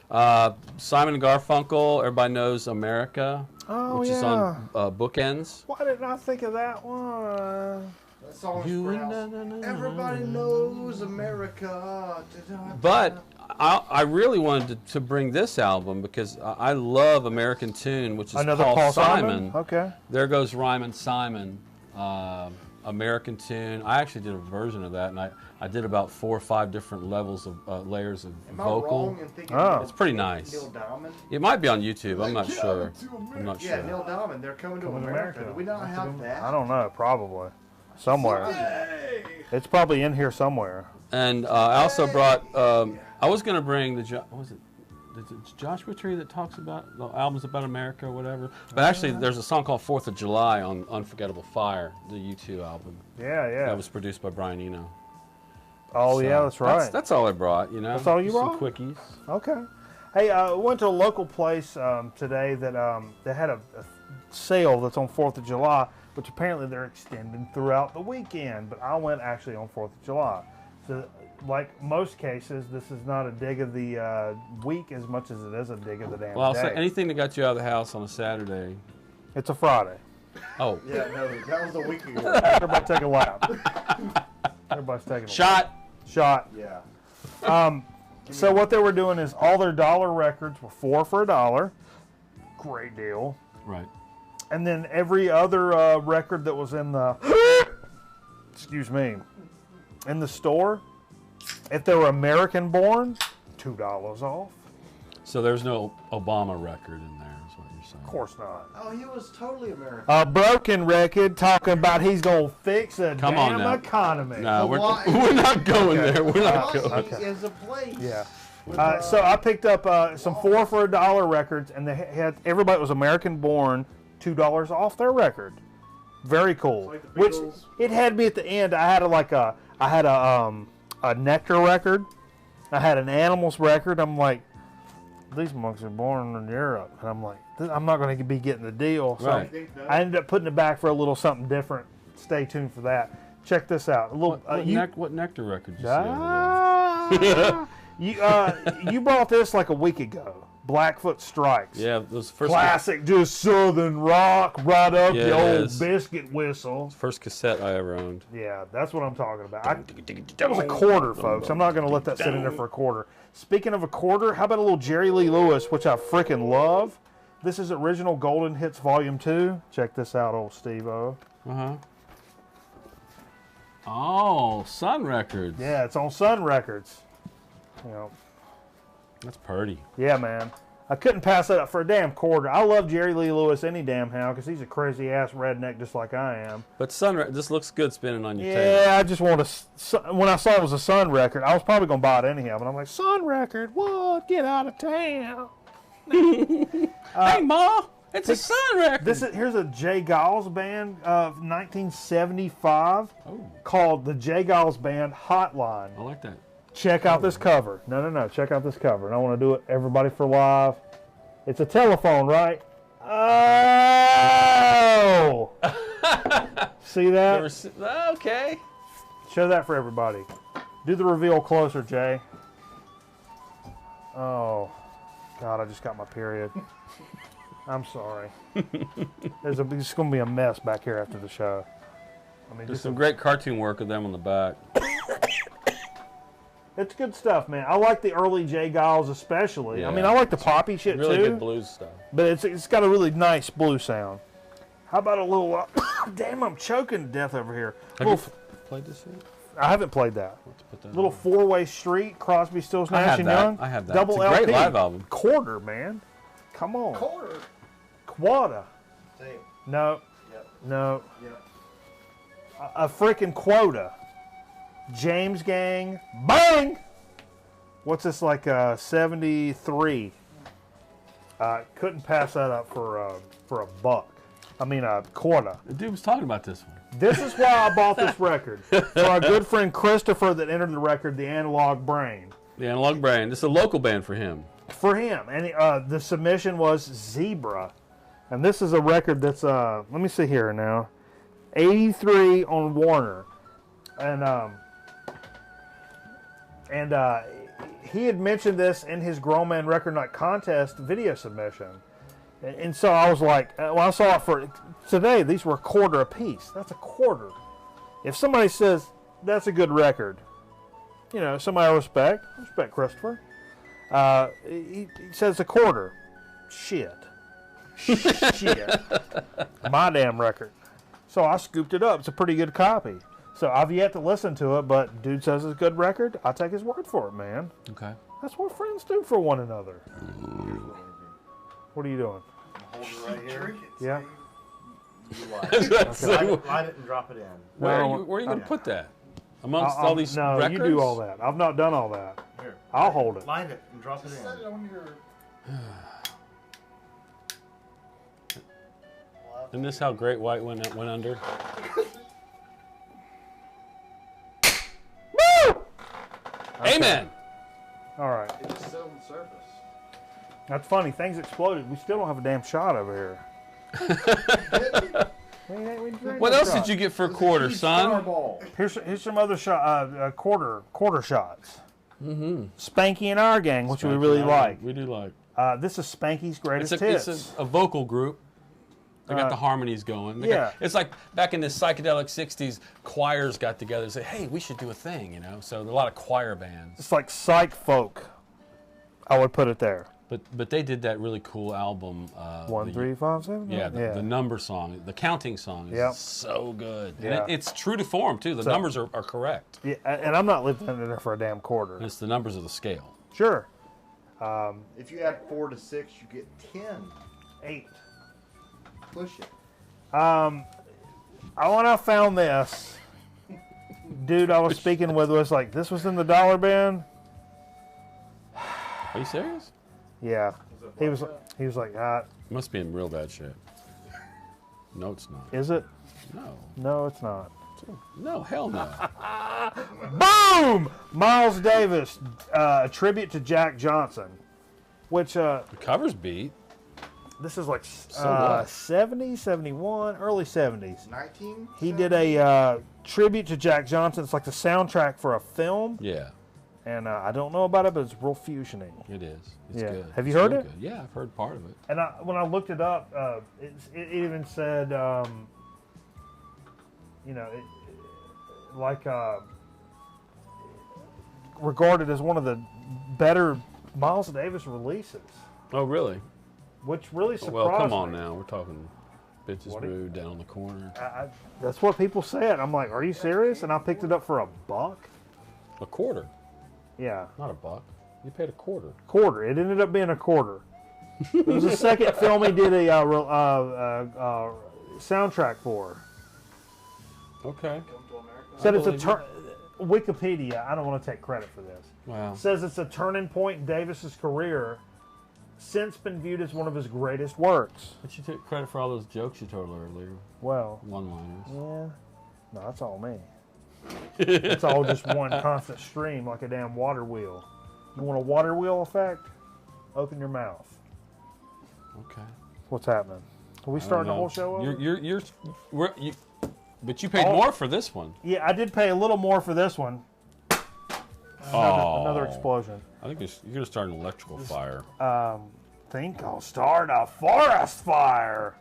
Simon and Garfunkel, everybody knows America, Oh which yeah. is on Bookends. Why didn't I think of that one? That song is You pronounced. Everybody knows America. But I really wanted to bring this album because I love American Tune, which is Another Paul Simon. Simon. Okay. There Goes Ryman Simon, American Tune. I actually did a version of that, and I did about 4 or 5 different levels of layers of Am I vocal. wrong in thinking Oh. It's pretty nice. Neil Diamond? It might be on YouTube. I'm not sure. I'm not Yeah, sure. Neil Diamond. They're coming to Coming to America. America. Do we not That's a have good- that? I don't know. Probably somewhere. It's probably in here somewhere. And I also brought. I was going to bring the. What was it? The Joshua Tree that talks about the albums about America or whatever. But actually, there's a song called 4th of July on Unforgettable Fire, the U2 album. Yeah, yeah. That was produced by Brian Eno. Oh, So yeah, that's right. That's all I brought, you know. That's all you Just brought? Some quickies. Okay. Hey, I went to a local place today that they had a sale that's on 4th of July, which apparently they're extending throughout the weekend. But I went actually on 4th of July. So, like most cases, this is not a dig of the week as much as it is a dig of the damn Well, I'll day. say anything that got you out of the house on a Saturday. It's a Friday. Oh, Yeah, no, that was a week ago. Everybody take a lap. Everybody's taking a lap. shot. Yeah. So what they were doing is all their dollar records were 4 for $1. Great deal. Right. And then every other record that was in the, excuse me, in the store, if they were American born, $2 off. So there's no Obama record in there, is what you're saying. Of course not. Oh, he was totally American. A broken record talking about he's gonna fix a Come on damn now. economy. No, we're Hawaii. we're not going there. We're not Hawaii going. Okay. is a place. Yeah. So I picked up some 4 for $1 records, and they had everybody was American born, $2 off their record. Very cool. Like the Which Beatles. it had me at the end. I had a Nectar record. I had an Animals record. I'm like, these monks are born in Europe, and I'm like, I'm not going to be getting the deal. So Right. I ended up putting it back for a little something different. Stay tuned for that. Check this out. A little. What Nectar record did you see over there? You brought this like a week ago. Blackfoot Strikes. Yeah, those first Classic, just southern rock, right up Yeah, the it old is. biscuit whistle. first cassette I ever owned. Yeah, that's what I'm talking about. That was a quarter, folks. I'm not going to let that sit in there for a quarter. Speaking of a quarter, how about a little Jerry Lee Lewis, which I freaking love. This is Original Golden Hits Volume 2. Check this out, old Steve-O. Uh-huh. Oh, Sun Records. Yeah, it's on Sun Records. You know, That's pretty. yeah, man. I couldn't pass that up for a damn quarter. I love Jerry Lee Lewis any damn how because he's a crazy ass redneck just like I am. But this looks good spinning on your table. Yeah, I just want to. When I saw it was a Sun record, I was probably gonna buy it anyhow. But I'm like, Sun record, what? Get out of town. Hey, Ma, it's a Sun record. Here's a Jay Giles band of 1975 Oh, called the Jay Giles Band Hotline. I like that. Check out this cover. No. Check out this cover. And I want to do it, everybody, for live. It's a telephone, right? Oh! See that? Okay. Show that for everybody. Do the reveal closer, Jay. Oh, God, I just got my period. I'm sorry. It's going to be a mess back here after the show. I mean, There's just some great cartoon work of them on the back. it's good stuff, man. I like the early Jay Giles especially. Yeah. I mean, I like the poppy shit Really too. good blues stuff. But it's got a really nice blue sound. How about a little... damn, I'm choking to death over here. Have you played this yet? I haven't played that. Let's put that Little on. four-way street, Crosby, Stills, I Nash have and that. Young. I have that. Double It's a great LP. live album. Quarter, man. Come on. Quarter. Quota. Say it. No. Yep. No. Yep. A freaking quota. James Gang, bang! What's this, like 73? Couldn't pass that up for a buck. I mean a quarter. The dude was talking about this one. This is why I bought this record. For our good friend Christopher that entered the record, the Analog Brain. The Analog Brain. This is a local band for him. For him. And the submission was Zebra. And this is a record that's, let me see here now, 83 on Warner. And he had mentioned this in his Grown Man Record Night contest video submission. And so I was like, well, I saw it for today. These were a quarter a piece. That's a quarter. If somebody says that's a good record, you know, somebody I respect Christopher. He says a quarter. Shit. Shit. My damn record. So I scooped it up. It's a pretty good copy. So I've yet to listen to it, but dude says it's a good record. I'll take his word for it, man. Okay. That's what friends do for one another. What are you doing? Hold it right here. Yeah. You light it. Light it and drop it in. Where are you going to put that? Amongst all these no, records? you do all that. I've not done all that. Here. I'll hold it. Light it and drop it in. Set it on your... Isn't this how Great White went under? Woo! Amen. All right. It just sat on the surface. That's funny. Things exploded. We still don't have a damn shot over here. What else did you get for a quarter, son? Fireball. Here's some other shot. Quarter shots. Mm-hmm. Spanky and Our Gang, which we really like. We do like. This is Spanky's greatest hits. It's a vocal group. They got the harmonies going. It's like back in the psychedelic 60s, choirs got together and said, hey, we should do a thing, you know? So there are a lot of choir bands. It's like psych folk. I would put it there. But they did that really cool album. 1, 3, 5, 7. Yeah, the number song, the counting song is so good. Yeah. And it's true to form, too. The numbers are correct. Yeah, and I'm not living in there for a damn quarter. And it's the numbers of the scale. Sure. If you add 4 to 6, you get 10. 8. Push it. When I found this, dude I was speaking with was like, this was in the dollar bin? Are you serious? Yeah. He was like, It must be in real bad shape. No, it's not. Is it? No. No, it's not. No, hell no. Boom! Miles Davis, a tribute to Jack Johnson, which The cover's beat. this is like So 70, 71, early 70s. 19? He did a tribute to Jack Johnson. It's like the soundtrack for a film. Yeah, And I don't know about it, but it's real fusioning. it is. It's Yeah. good. Have you It's heard real it? good. Yeah, I've heard part of it. And when I looked it up, it even said, regarded as one of the better Miles Davis releases, Oh, really? which really surprised Well, come on me. now. We're talking Bitches What? Brew down on the corner. That's what people said. I'm like, are you serious? And I picked it up for a buck. A quarter, Yeah, not a buck. You paid a quarter. quarter. It ended up being a quarter. It was the second film he did a soundtrack for. Okay. Come to America. Said it's a believe Wikipedia. I don't want to take credit for this. Wow. Says it's a turning point in Davis's career, since been viewed as one of his greatest works. But you took credit for all those jokes you told earlier. Well, One-liners. yeah. No, that's all me. It's all just one constant stream like a damn water wheel. You want a water wheel effect? Open your mouth. Okay. What's happening? Are we starting the whole show over? But you paid more for this one. Yeah, I did pay a little more for this one. Another explosion. I think you're going to start an electrical fire. Think I'll start a forest fire.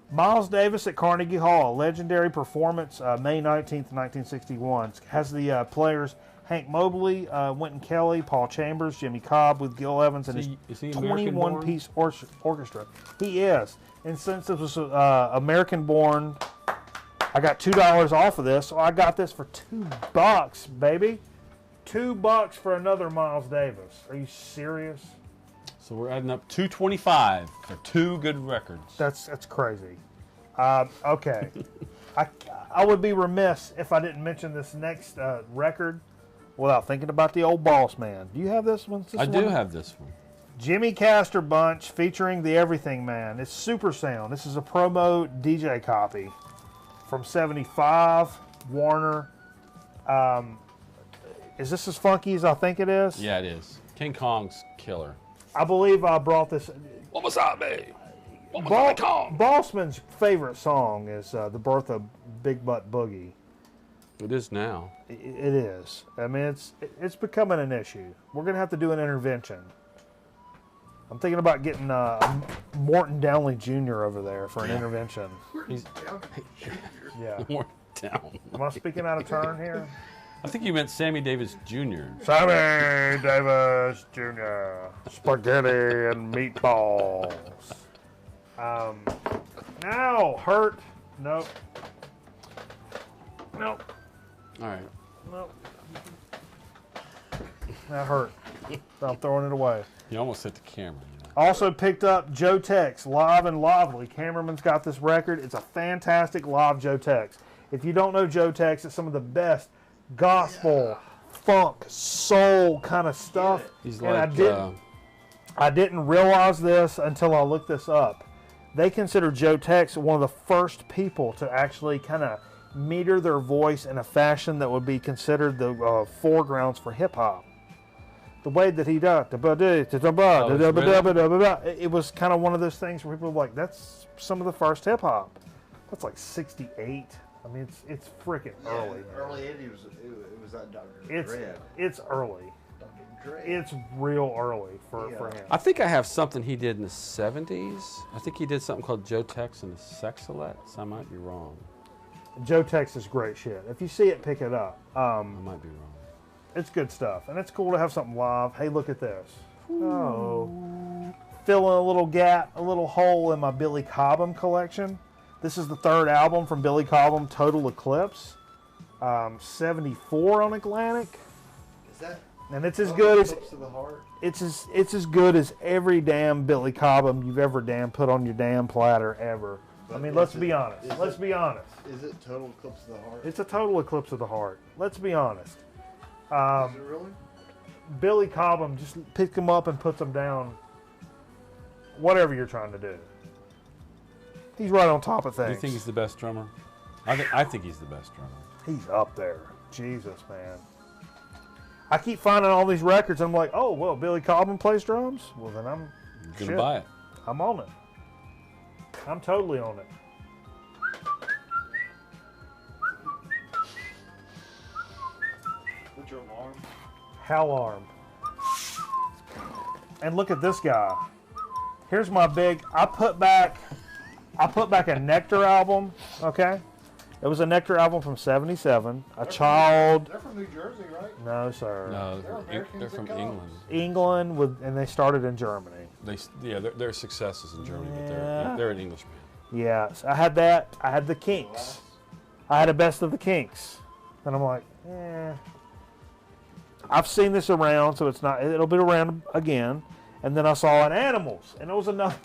Miles Davis at Carnegie Hall, legendary performance, May 19th, 1961. Has the players Hank Mobley, Wynton Kelly, Paul Chambers, Jimmy Cobb with Gil Evans and Is he his American-born? 21-piece orchestra. He is. And since it was American-born, I got $2 off of this, so I got this for $2, baby. $2 for another Miles Davis. Are you serious? So we're adding up $225 for 2 good records. That's crazy. Okay. I would be remiss if I didn't mention this next record without thinking about the old Boss Man. Do you have this one? I do have this one. Jimmy Castor Bunch featuring the Everything Man. It's Super Sound. This is a promo DJ copy from 75, Warner. Is this as funky as I think it is? Yeah, it is. King Kong's killer. I believe I brought this. Wasabi. Kong. Bossman's favorite song is The Birth of Big Butt Boogie. It is now. It is. I mean, it's becoming an issue. We're going to have to do an intervention. I'm thinking about getting Morton Downley Jr. over there for an intervention. He's Yeah. more down. Am I speaking out of turn here? I think you meant Sammy Davis Jr. Sammy Davis Jr. Spaghetti and meatballs. Now, hurt. Nope. Nope. All right. Nope. That hurt. I'm throwing it away. You almost hit the camera. You know? Also picked up Joe Tex, Live and Lively. Cameraman's got this record. It's a fantastic live Joe Tex. If you don't know Joe Tex, it's some of the best gospel, funk, soul kind of stuff. He's and like, I didn't realize this until I looked this up. They consider Joe Tex one of the first people to actually kind of meter their voice in a fashion that would be considered the foregrounds for hip hop. The way that he does, it was kind of one of those things where people were like, that's some of the first hip hop. That's like 68. I mean, it's freaking early. Early 80s, it was that Dr. Dread. It's early. Dr. Dread. It's real early for him. I think I have something he did in the 70s. I think he did something called Joe Tex and the Sexalettes. I might be wrong. Joe Tex is great shit. If you see it, pick it up. I might be wrong. It's good stuff, and it's cool to have something live. Hey, look at this. Oh, filling a little gap, a little hole in my Billy Cobham collection. This is the third album from Billy Cobham, Total Eclipse. 74 on Atlantic. Is that? And it's as good as Eclipse of the Heart? it's as good as every damn Billy Cobham you've ever damn put on your damn platter ever. I mean, let's be honest. Let's be honest. Is it Total Eclipse of the Heart? It's a total eclipse of the heart. Let's be honest. Is it really? Billy Cobham just picks them up and puts them down. Whatever you're trying to do. He's right on top of things. Do you think he's the best drummer? I think he's the best drummer. He's up there. Jesus, man. I keep finding all these records. I'm like, oh, well, Billy Cobham plays drums? Well, then I'm You're gonna buy it. I'm on it. I'm totally on it. What's your alarm? Hallarm. And look at this guy. Here's my big. I put back a Nectar album. Okay, it was a Nectar album from '77. They're from New Jersey, right? No, sir. No, They're Americans they're from that come. England. England and they started in Germany. Their successes in Germany, Yeah. but they're an Englishman. Yes, I had that. I had the Kinks. I had a best of the Kinks, and I'm like, I've seen this around, so it's not. It'll be around again. And then I saw an Animals, and it was another.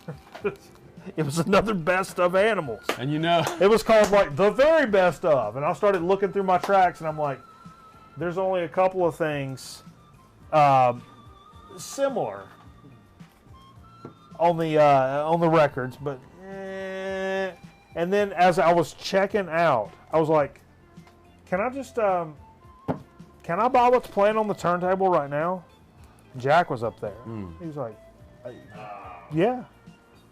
It was another best of Animals. And you know, It was called like the very best of, and I started looking through my tracks, and I'm like, there's only a couple of things similar on the records, but. And then as I was checking out, I was like, can I just can I buy what's playing on the turntable right now? Jack was up there. He was like, yeah.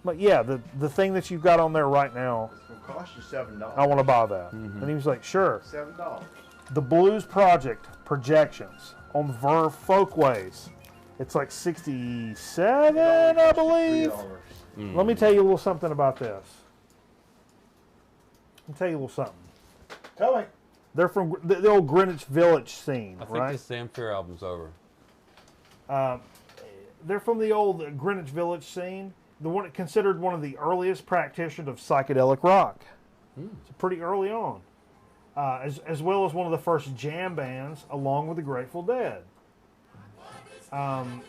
But yeah, the thing that you've got on there right now, It's going to cost you $7. I want to buy that. And he was like, sure. $7. The Blues Project Projections on Verve Folkways. It's like 67, I believe. $3. Let me tell you a little something about this. Let me tell you a little something. Tell me. They're from the old Greenwich Village scene, I think right? this Sam Fair album's over. They're from the old Greenwich Village scene. The one considered one of the earliest practitioners of psychedelic rock. It's pretty early on, as well as one of the first jam bands, along with the Grateful Dead. And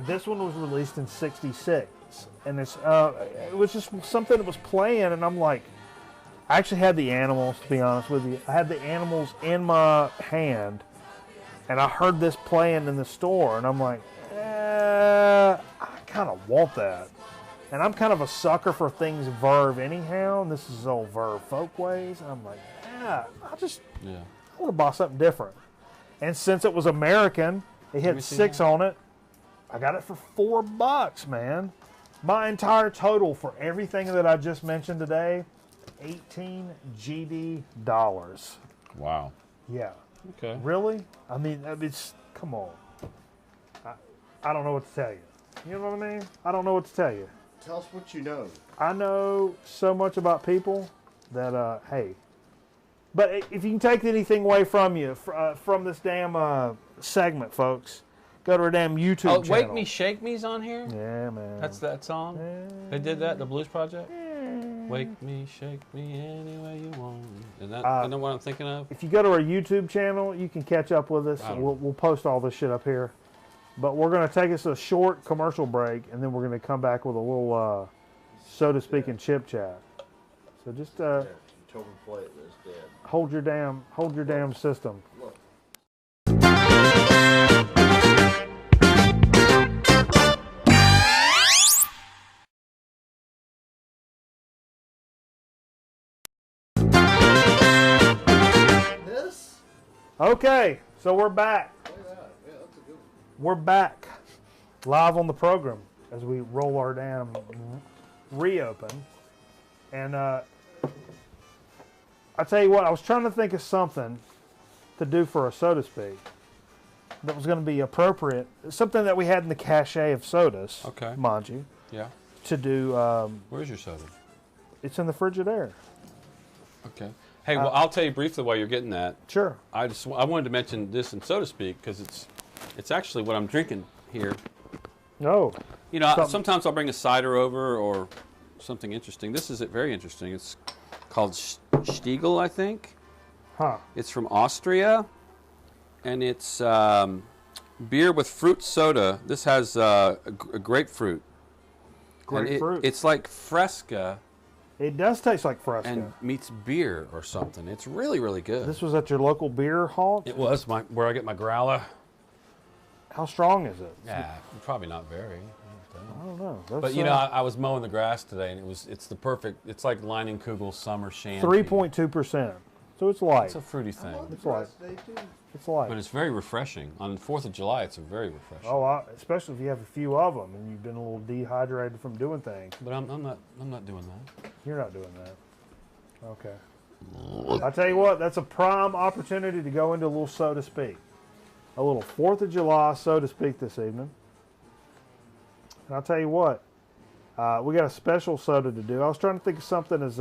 this one was released in '66, and it was just something that was playing, and I'm like, I actually had the animals, to be honest with you. I had the animals in my hand, and I heard this playing in the store, and I'm like, I kind of want that. And I'm kind of a sucker for things Verve anyhow, and this is old Verve Folkways, and I'm like, I want to buy something different. And since it was American, it had 6 on it. I got it for $4, man. My entire total for everything that I just mentioned today, $18 GD. Wow. Yeah. Okay. Really? I mean, it's, come on. I don't know what to tell you. You know what I mean? I don't know what to tell you. Tell us what you know. I know so much about people that, hey. But if you can take anything away from you, from this damn segment, folks, go to our damn YouTube channel. Wake Me, Shake Me's on here? Yeah, man. That's that song? Yeah. They did that, the Blues Project? Yeah. Wake me, shake me any way you want. Is that what I'm thinking of? If you go to our YouTube channel, you can catch up with us. We'll post all this shit up here. But we're going to take us a short commercial break, and then we're going to come back with a little, so to speak, in chip chat. So just hold your damn system. Look. This? Okay, so we're back. We're back live on the program as we roll our damn reopen. And I tell you what, I was trying to think of something to do for a soda speak that was going to be appropriate. Something that we had in the cache of sodas, okay, mind you. Yeah. To do. Where's your soda? It's in the Frigidaire. Okay. Hey, well, I'll tell you briefly while you're getting that. Sure. I wanted to mention this in Soda Speak because it's actually what I'm drinking here. Oh. You know, sometimes I'll bring a cider over or something interesting. This is very interesting. It's called Stiegel, I think. Huh. It's from Austria, and it's beer with fruit soda. This has a grapefruit. Grapefruit. It's like Fresca. It does taste like Fresca. And meets beer or something. It's really, really good. This was at your local beer haunt? It was where I get my growler. How strong is it? Yeah, probably not very. I don't know. But you know, I was mowing the grass today, and it's the perfect. It's like Leininkugel's summer shandy. 3.2%. So it's light. It's a fruity thing. It's light. It's light. But it's very refreshing. On the 4th of July, it's very refreshing. Oh, especially if you have a few of them and you've been a little dehydrated from doing things. But I'm not doing that. You're not doing that. Okay. I tell you what, that's a prime opportunity to go into a little soda speak. A little 4th of July soda speak this evening. And I'll tell you what, we got a special soda to do. I was trying to think of something as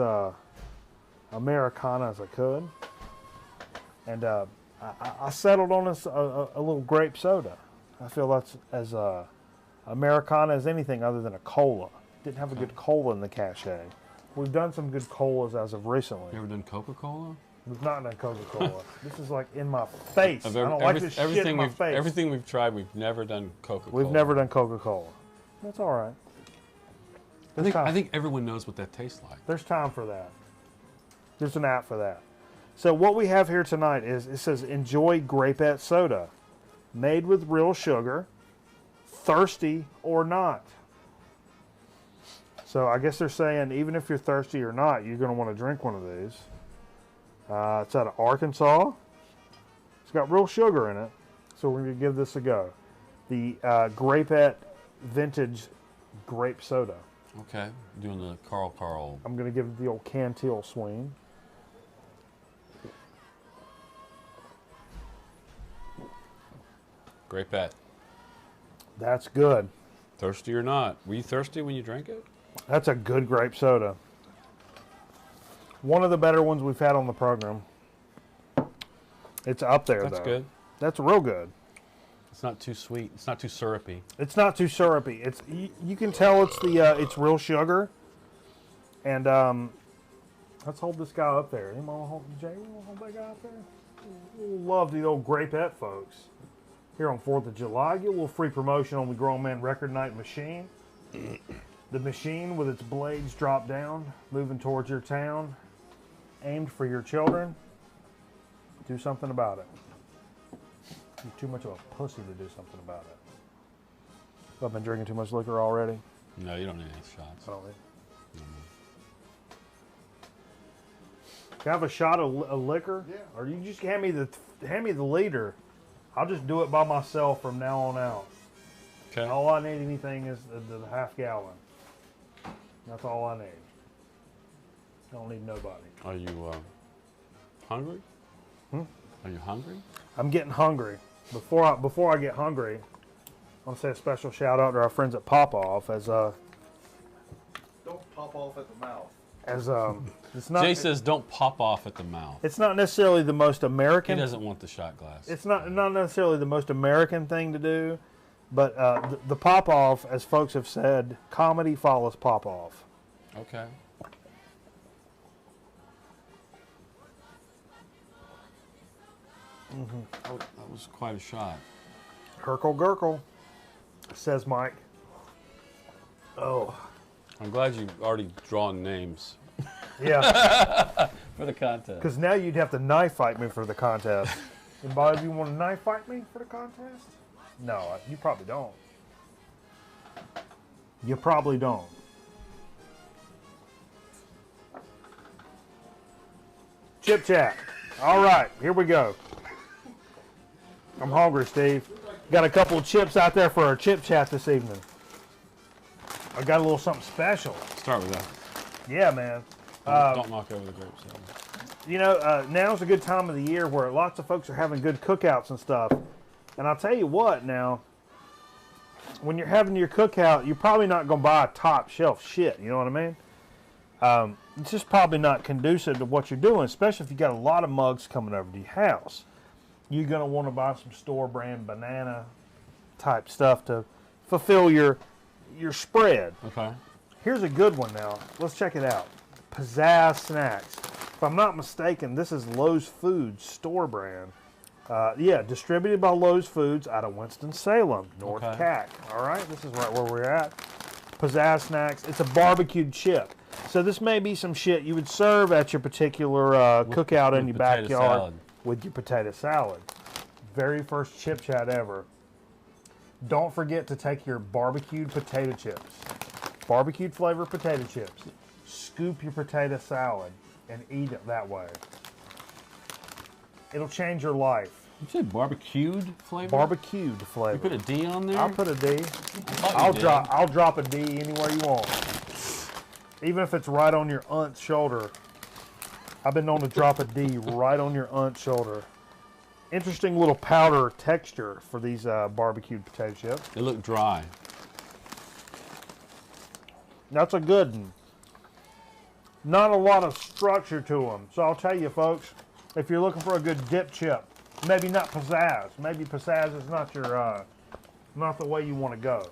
Americana as I could. And I settled on a little grape soda. I feel that's as Americana as anything other than a cola. Didn't have a good cola in the cache. We've done some good colas as of recently. You ever done Coca-Cola? We've not done Coca-Cola. This is like in my face. I don't like this shit in my face. Everything we've tried, we've never done Coca-Cola. We've never done Coca-Cola. That's all right. I think everyone knows what that tastes like. There's time for that. There's an app for that. So what we have here tonight is, it says, enjoy Grapette soda. Made with real sugar. Thirsty or not. So I guess they're saying even if you're thirsty or not, you're going to want to drink one of these. It's out of Arkansas. It's got real sugar in it. So we're going to give this a go. The Grapette Vintage Grape Soda. Okay, doing the Carl. I'm going to give it the old Cantil swing. Grapette. That's good. Thirsty or not? Were you thirsty when you drank it? That's a good grape soda. One of the better ones we've had on the program. It's up there, That's though. good. That's real good. It's not too sweet. It's not too syrupy. It's not too syrupy. It's you can tell it's it's real sugar. And let's hold this guy up there. Anyone want to hold Jay? You want to hold that guy up there? We'll love the old Grapette folks. Here on 4th of July, get a little free promotion on the Grown Man Record Night machine. The machine with its blades drop down, moving towards your town. aimed for your children, do something about it. You're too much of a pussy to do something about it. I've been drinking too much liquor already. No, you don't need any shots. I don't need. Can I have a shot of liquor? Yeah. Or you just hand me the liter. I'll just do it by myself from now on out. Okay. All I need anything is the half gallon. That's all I need. I don't need nobody. Are you hungry? Are you hungry? I'm getting hungry. Before I get hungry, I want to say a special shout out to our friends at Pop Off Don't pop off at the mouth. it's not. Jay says don't pop off at the mouth. It's not necessarily the most He American. doesn't want the shot glass. It's not necessarily the most American thing to do, but the Pop Off, as folks have said, comedy follows Pop Off. Okay. Oh, that was quite a shot. Herkle Gurkle, says Mike. Oh, I'm glad you've already drawn names yeah. for the contest. Because now you'd have to knife fight me for the contest. Anybody of you want to knife fight me for the contest? No, you probably don't. You probably don't. Chip chat. All right, here we go. I'm hungry, Steve. Got a couple of chips out there for our chip chat this evening. I got a little something special. Start with that. Yeah, man. Don't knock over the grapes. You know, now's a good time of the year where lots of folks are having good cookouts and stuff. And I'll tell you what now, when you're having your cookout, you're probably not going to buy top shelf shit. You know what I mean? It's just probably not conducive to what you're doing, especially if you got a lot of mugs coming over to your house. You're going to want to buy some store brand banana type stuff to fulfill your spread. Okay. Here's a good one now. Let's check it out. Pizzazz Snacks. If I'm not mistaken, this is Lowe's Foods store brand. Yeah, distributed by Lowe's Foods out of Winston-Salem, North Cack. All right, this is right where we're at. Pizzazz Snacks. It's a barbecued chip. So this may be some shit you would serve at your particular cookout in your backyard salad. with your potato salad. Very first chip chat ever. Don't forget to take your barbecued potato chips. Barbecued flavored potato chips. Scoop your potato salad and eat it that way. It'll change your life. You said barbecued flavor? Barbecued flavor. You put a D on there? I'll put a D. I'll I'll drop a D anywhere you want. Even if it's right on your aunt's shoulder. I've been known to drop a D right on your aunt's shoulder. Interesting little powder texture for these barbecued potato chips. They look dry. That's a good one. Not a lot of structure to them. So I'll tell you, folks, if you're looking for a good dip chip, maybe not pizzazz. Maybe pizzazz is not your, not the way you want to go.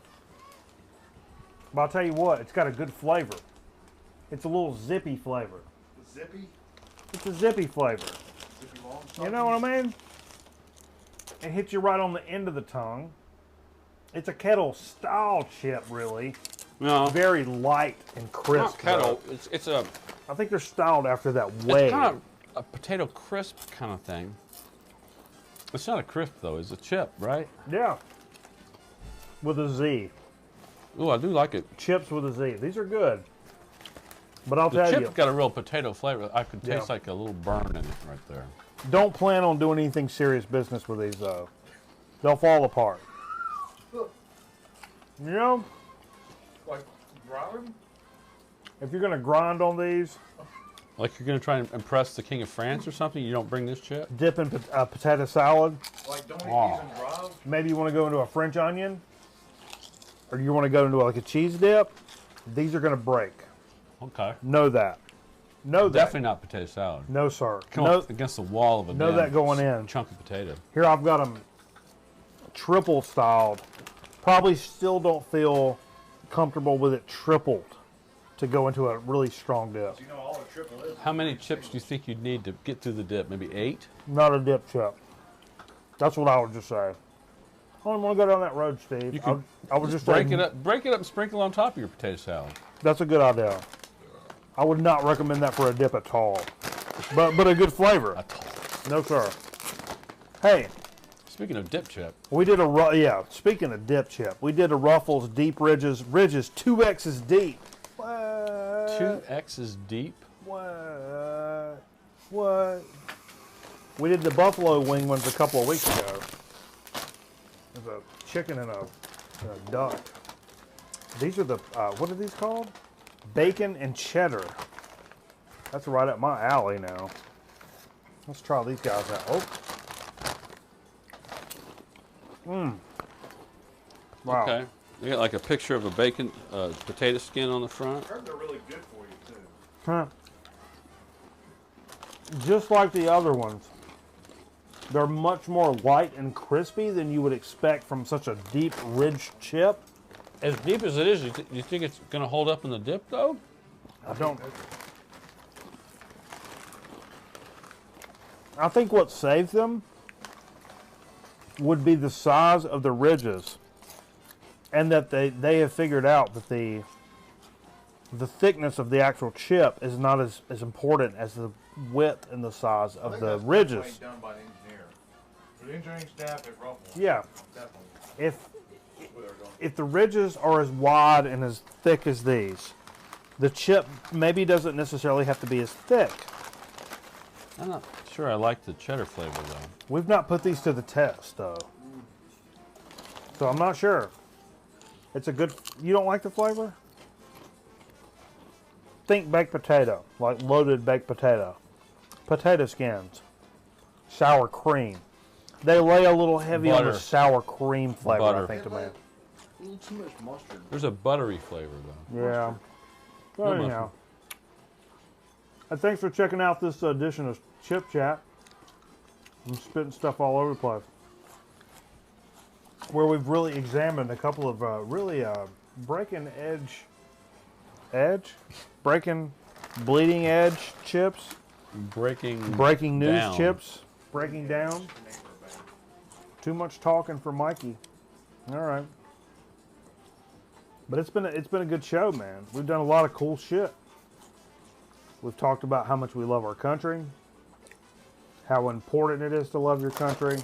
But I'll tell you what, it's got a good flavor. It's a little zippy flavor. Zippy? It's a zippy flavor. Zippy long? You know what I mean? It hits you right on the end of the tongue. It's a kettle style chip, really. No. Very light and crisp. Not kettle. though. It's a. I think they're styled after that way. It's kind of a potato crisp kind of thing. It's not a crisp though. It's a chip, right? Yeah. With a Z. Ooh, I do like it. Chips with a Z. These are good. But I'll The tell chip's you, got a real potato flavor. I could taste Yeah. like a little burn in it right there. don't plan on doing anything serious business with these, though. They'll fall apart. You know, Like grind? if you're going to grind on these, Like you're gonna try and impress the King of France or something? You don't bring this chip? dip in potato salad. Like don't eat Oh. these in grind? Maybe you want to go into a French onion. Or you want to go into like a cheese dip. These are going to break. Okay. Know that. Know that. Definitely not potato salad. No, sir. Come No, up against the wall of a know damn that going in. chunk of potato. Here I've got them triple styled. Probably still don't feel comfortable with it tripled to go into a really strong dip. You know all the triple is. How many chips do you think you'd need to get through the dip? Maybe 8? Not a dip chip. That's what I would just say. I don't want to go down that road, Steve. You could I would just break say, it up and sprinkle on top of your potato salad. That's a good idea. I would not recommend that for a dip at all. but a good flavor. I told you. No sir. Hey, Speaking of dip chip, we did speaking of dip chip, we did a Ruffles deep ridges 2X's deep. What? 2X's deep. What? We did the buffalo wing ones a couple of weeks ago. There's a chicken and a duck. These are the, what are these called? Bacon and cheddar. That's right up my alley now. Let's try these guys out. Oh. Wow. Okay. You got like a picture of a bacon, potato skin on the front. I heard they're really good for you too. Huh. Just like the other ones, they're much more light and crispy than you would expect from such a deep, rich chip. As deep as it is, you think it's going to hold up in the dip, though? I don't. I think what saves them would be the size of the ridges, and that they have figured out that the thickness of the actual chip is not as important as the width and the size of the ridges. Done by the engineer. For the engineering staff at Ruffles. Yeah. Definitely. If the ridges are as wide and as thick as these, the chip maybe doesn't necessarily have to be as thick. I'm not sure I like the cheddar flavor, though. We've not put these to the test, though. So I'm not sure. It's a good... You don't like the flavor? Think baked potato, like loaded baked potato. Potato skins. Sour cream. They lay a little heavy on the Butter. sour cream flavor, I Butter. think, to me. A little too much mustard. There's a buttery flavor, though. Yeah. No Well, anyhow. And thanks for checking out this edition of Chip Chat. I'm spitting stuff all over the place. Where we've really examined a couple of bleeding edge chips, breaking news down. chips, breaking down. Too much talking for Mikey. All right, but it's been a good show, man. We've done a lot of cool shit. We've talked about how much we love our country, how important it is to love your country,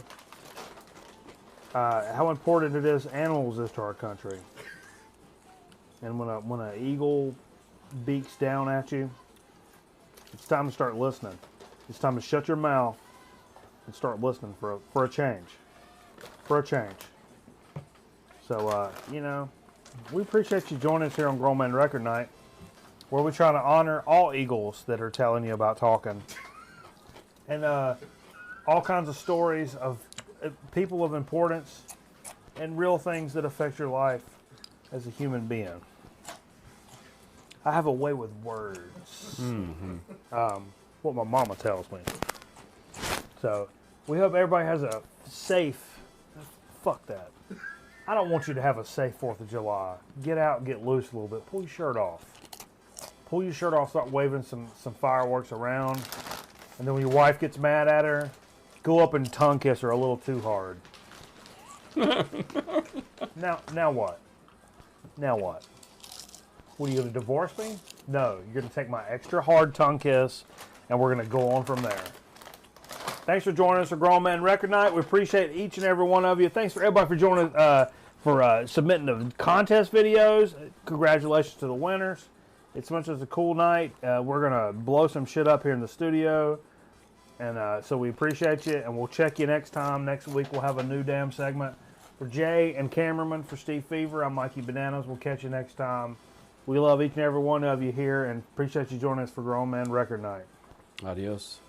how important it is animals is to our country. And when an eagle beaks down at you, it's time to start listening. It's time to shut your mouth and start listening for a change. For a change. So, we appreciate you joining us here on Grown Man Record Night, where we try to honor all eagles that are telling you about talking. And all kinds of stories of people of importance and real things that affect your life as a human being. I have a way with words. What my mama tells me. So, we hope everybody has a safe... Fuck that. I don't want you to have a safe 4th of July. Get out and get loose a little bit. Pull your shirt off. Pull your shirt off, start waving some fireworks around. And then when your wife gets mad at her, go up and tongue kiss her a little too hard. Now what? Now what? What, are you going to divorce me? No, you're going to take my extra hard tongue kiss, and we're going to go on from there. Thanks for joining us for Grown Man Record Night. We appreciate each and every one of you. Thanks for everybody for joining, for submitting the contest videos. Congratulations to the winners. It's much as a cool night. We're going to blow some shit up here in the studio. And so we appreciate you, and we'll check you next time. Next week we'll have a new damn segment. For Jay and cameraman, for Steve Fever, I'm Mikey Bananas. We'll catch you next time. We love each and every one of you here, and appreciate you joining us for Grown Man Record Night. Adios.